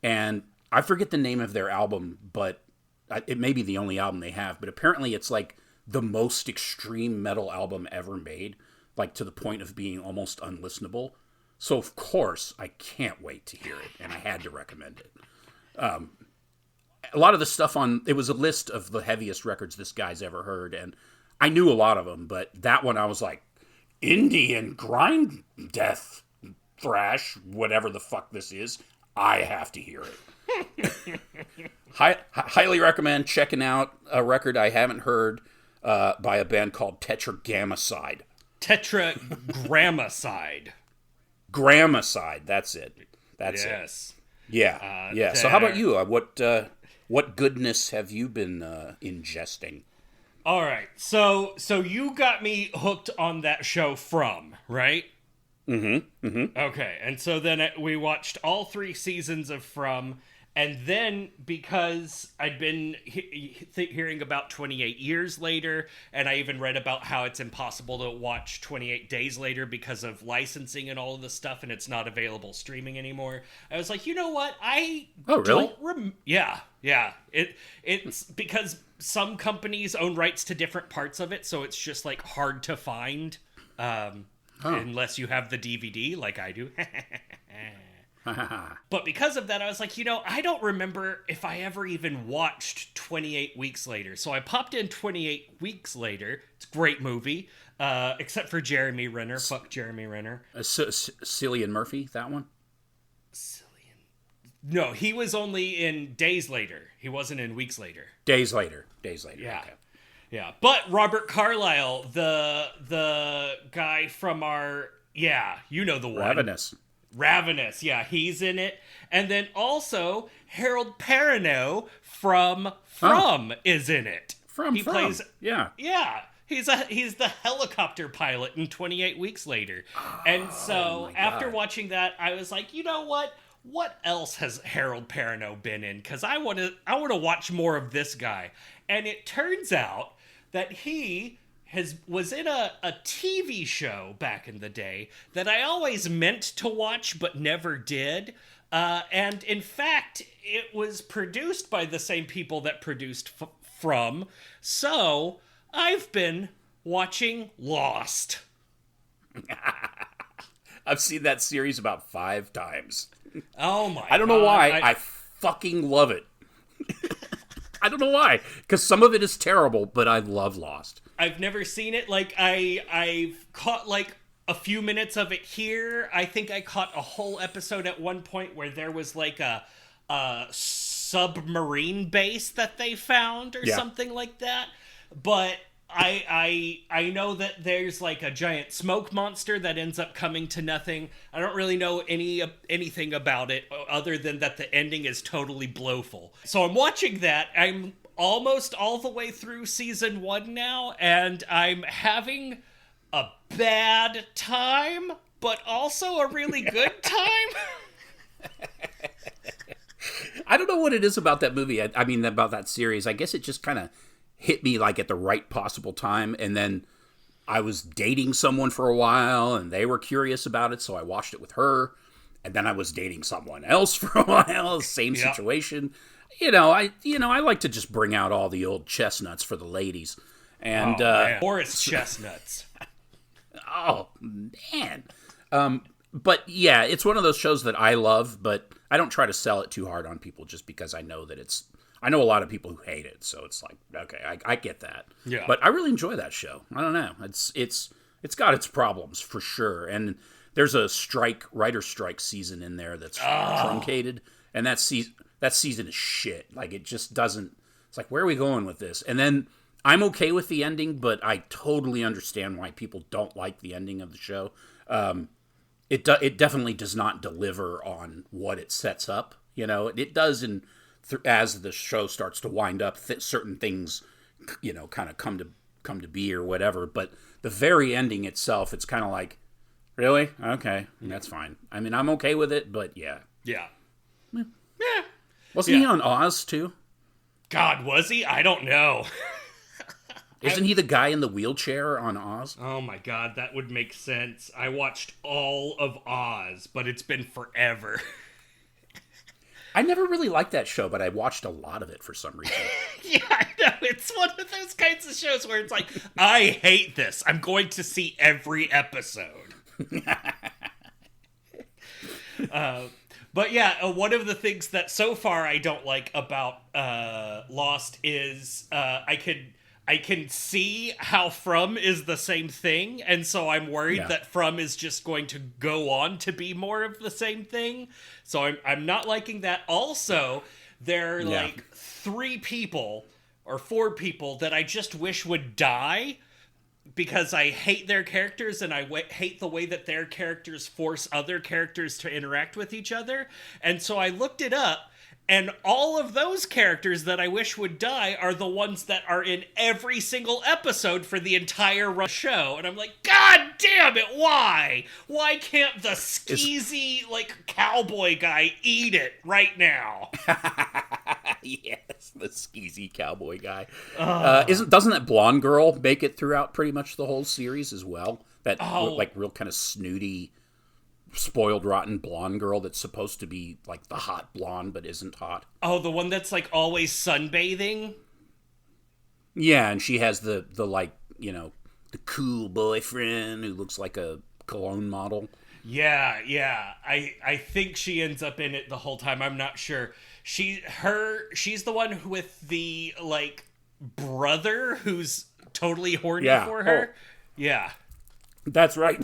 And I forget the name of their album, but it may be the only album they have. But apparently it's like the most extreme metal album ever made, like to the point of being almost unlistenable. So, of course, I can't wait to hear it, and I had to recommend it. A lot of the stuff it was a list of the heaviest records this guy's ever heard, and I knew a lot of them, but that one I was like, Indian grind, death, thrash, whatever the fuck this is, I have to hear it. Highly recommend checking out a record I haven't heard by a band called Tetragrammaton.
Tetragrammaton.
Grammacide, that's it. That's it. Yeah, yeah. So how about you? What goodness have you been ingesting?
All right. So you got me hooked on that show From, right?
Mm-hmm. Mm-hmm.
Okay. And so then we watched all 3 seasons of From. And then, because I'd been hearing about 28 Years Later, and I even read about how it's impossible to watch 28 Days Later because of licensing and all of this stuff, and it's not available streaming anymore, I was like, you know what? Yeah. It's because some companies own rights to different parts of it, so it's just, like, hard to find unless you have the DVD, like I do. But because of that, I was like, I don't remember if I ever even watched 28 Weeks Later. So I popped in 28 Weeks Later. It's a great movie. except for Jeremy Renner. Fuck Jeremy Renner.
Cillian Murphy, that one?
No, he was only in Days Later. He wasn't in Weeks Later.
Days Later.
Yeah.
Okay.
Yeah. But Robert Carlyle, the guy from our... Yeah, you know the one. Ravenous, yeah, he's in it. And then also, Harold Perrineau from is in it. He plays...
Yeah.
Yeah. He's the helicopter pilot in 28 Weeks Later. And so, after watching that, I was like, you know what? What else has Harold Perrineau been in? Because I want to watch more of this guy. And it turns out that he was in a TV show back in the day that I always meant to watch but never did. And in fact, it was produced by the same people that produced From. So I've been watching Lost.
I've seen that series about 5 times.
Oh my God.
I don't know why. I fucking love it. I don't know why. Because some of it is terrible, but I love Lost.
I've never seen it. Like, I've caught, like, a few minutes of it here. I think I caught a whole episode at one point where there was, like, a submarine base that they found or something like that. But I know that there's like a giant smoke monster that ends up coming to nothing. I don't really know anything about it other than that the ending is totally blowful. So I'm watching that. I'm almost all the way through season 1 now, and I'm having a bad time, but also a really good time.
I don't know what it is about that movie. I mean, about that series. I guess it just kind of hit me like at the right possible time, and then I was dating someone for a while and they were curious about it, so I watched it with her, and then I was dating someone else for a while, same situation. I like to just bring out all the old chestnuts for the ladies. And
Morris chestnuts.
Oh man. But yeah, it's one of those shows that I love, but I don't try to sell it too hard on people just because I know that I know a lot of people who hate it, so it's like, okay, I get that.
Yeah.
But I really enjoy that show. I don't know. It's got its problems for sure. And there's a writer's strike season in there that's truncated, and that season is shit. Like, it just doesn't. It's like, where are we going with this? And then I'm okay with the ending, but I totally understand why people don't like the ending of the show. It definitely does not deliver on what it sets up. It does as the show starts to wind up, certain things, kind of come to be or whatever. But the very ending itself, it's kind of like, really? Okay, that's fine. I mean, I'm okay with it, but yeah.
Yeah.
Wasn't he on Oz too?
God, was he? I don't know.
Isn't he the guy in the wheelchair on Oz?
Oh my God, that would make sense. I watched all of Oz, but it's been forever.
I never really liked that show, but I watched a lot of it for some reason.
Yeah, I know. It's one of those kinds of shows where it's like, I hate this. I'm going to see every episode. But yeah, one of the things that so far I don't like about Lost is I can see how From is the same thing, and so I'm worried that From is just going to go on to be more of the same thing. So I'm not liking that. Also, there are like 3 people or 4 people that I just wish would die because I hate their characters and I hate the way that their characters force other characters to interact with each other. And so I looked it up. And all of those characters that I wish would die are the ones that are in every single episode for the entire show. And I'm like, God damn it, why? Why can't the skeezy, cowboy guy eat it right now?
Yes, the skeezy cowboy guy. Doesn't that blonde girl make it throughout pretty much the whole series as well? That, real kind of snooty, spoiled rotten blonde girl that's supposed to be like the hot blonde but isn't hot.
Oh, the one that's like always sunbathing?
Yeah, and she has the the cool boyfriend who looks like a cologne model.
Yeah. I think she ends up in it the whole time. I'm not sure. She's the one with the brother who's totally horny for her. Yeah.
That's right.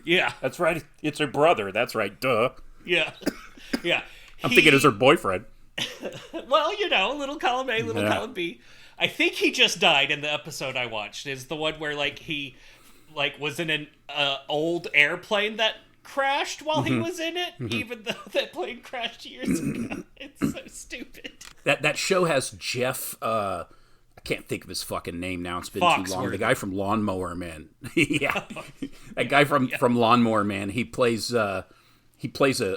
Yeah.
That's right. It's her brother. That's right. Duh.
Yeah. Yeah.
I'm thinking it was her boyfriend.
Well, little column A, little column B. I think he just died in the episode I watched. Is the one where he was in an old airplane that crashed while he was in it, even though that plane crashed years ago. It's so stupid.
That show has Jeff. I can't think of his fucking name now. It's been too long. The guy from Lawnmower Man. Yeah, that guy from Lawnmower Man. He plays a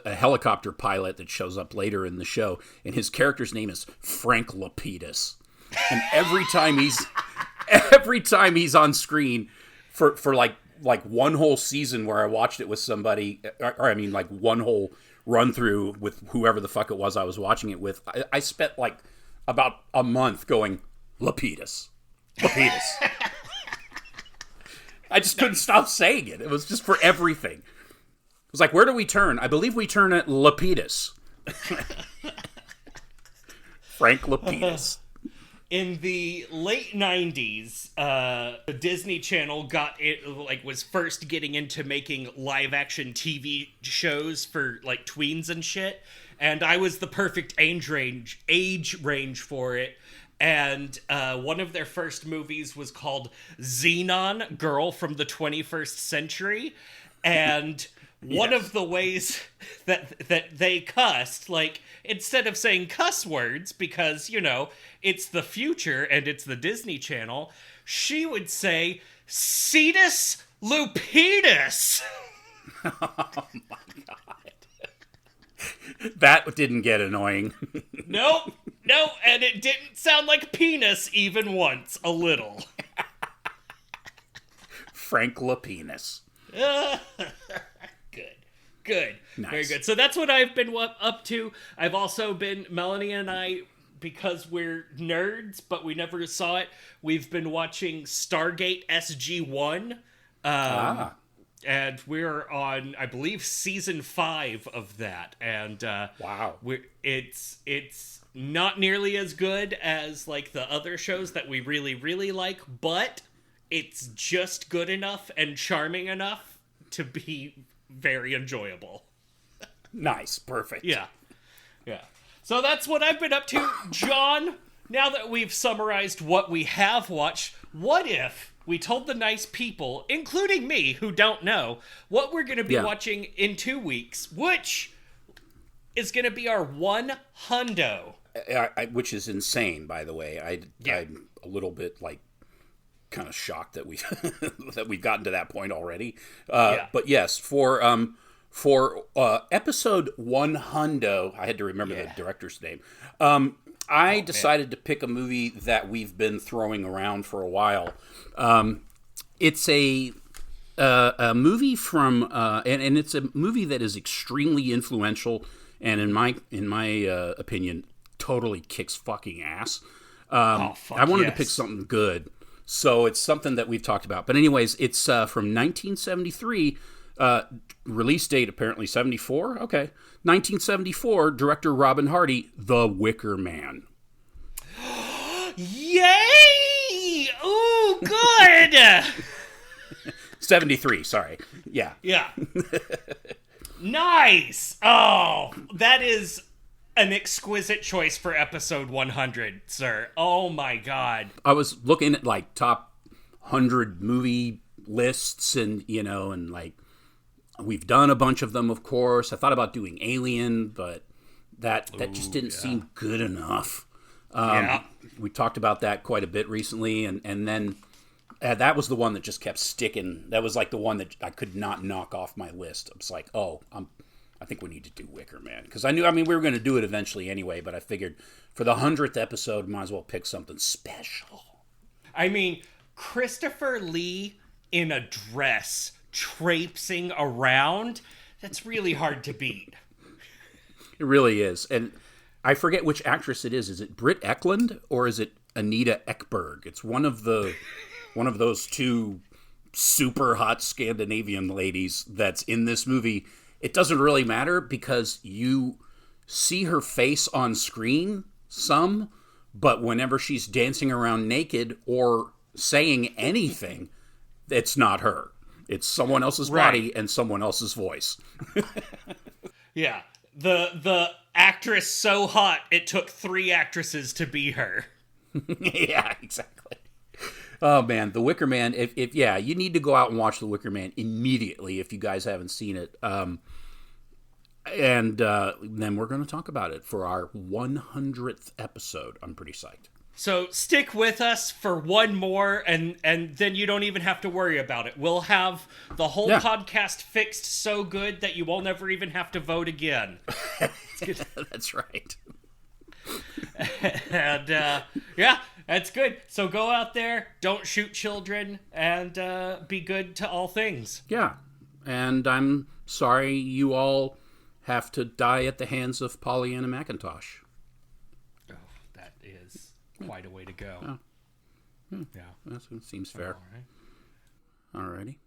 helicopter pilot that shows up later in the show, and his character's name is Frank Lapidus. And every time he's on screen for like one whole season where I watched it with somebody, or I mean like one whole run through with whoever the fuck it was I was watching it with, I spent like about a month going Lapidus. I just couldn't stop saying it. It was just for everything. It was like, where do we turn? I believe we turn at Lapidus. Frank Lapidus.
In the late 90s, the Disney Channel was first getting into making live-action TV shows for, tweens and shit, and I was the perfect age range for it, and one of their first movies was called Xenon, Girl from the 21st Century, and... One of the ways that they cussed, instead of saying cuss words, because, it's the future and it's the Disney Channel, she would say, Cetus Lupidus!
Oh my god. That didn't get annoying.
Nope, and it didn't sound like penis even once, a little.
Frank Lapenis.
Good.
Nice.
Very good. So that's what I've been up to. I've also been, Melanie and I, because we're nerds, but we never saw it, we've been watching Stargate SG-1. And we're on, I believe, season 5 of that. And
wow.
It's not nearly as good as, the other shows that we really, really like, but it's just good enough and charming enough to be... very enjoyable.
Nice. Perfect.
Yeah. So that's what I've been up to. John, now that we've summarized what we have watched, what if we told the nice people, including me, who don't know, what we're going to be watching in 2 weeks, which is going to be our one hundo.
Which is insane, by the way. I'm a little bit, kind of shocked that we've gotten to that point already. But yes, for episode 100, I had to remember the director's name. I decided to pick a movie that we've been throwing around for a while. It's a movie from and it's a movie that is extremely influential and in my opinion totally kicks fucking ass. I wanted to pick something good. So it's something that we've talked about. But anyways, it's from 1973, release date apparently 74. Okay. 1974, director Robin Hardy, The Wicker Man.
Yay! Ooh, good!
73, sorry. Yeah. Nice!
Oh, that is... an exquisite choice for episode 100, sir. Oh my god.
I was looking at top 100 movie lists and we've done a bunch of them, of course. I thought about doing Alien, but that just didn't seem good enough. We talked about that quite a bit recently, and then that was the one that just kept sticking. That was the one that I could not knock off my list. I was like, I think we need to do Wicker Man. Because we were going to do it eventually anyway, but I figured for the 100th episode, might as well pick something special.
Christopher Lee in a dress traipsing around, that's really hard to beat.
It really is. And I forget which actress it is. Is it Britt Eklund or is it Anita Ekberg? It's one of those two super hot Scandinavian ladies that's in this movie. It doesn't really matter because you see her face on screen but whenever she's dancing around naked or saying anything, it's not her. It's someone else's body and someone else's voice.
Yeah. The actress so hot, it took 3 actresses to be her.
Yeah, exactly. Oh, man, The Wicker Man. If you need to go out and watch The Wicker Man immediately if you guys haven't seen it. And then we're going to talk about it for our 100th episode. I'm pretty psyched.
So stick with us for one more, and then you don't even have to worry about it. We'll have the whole podcast fixed so good that you will never even have to vote again.
That's right.
And that's good. So go out there, don't shoot children, and be good to all things.
Yeah, and I'm sorry you all have to die at the hands of Pollyanna McIntosh.
Oh, that is quite a way to go.
Yeah, that seems fair. All righty.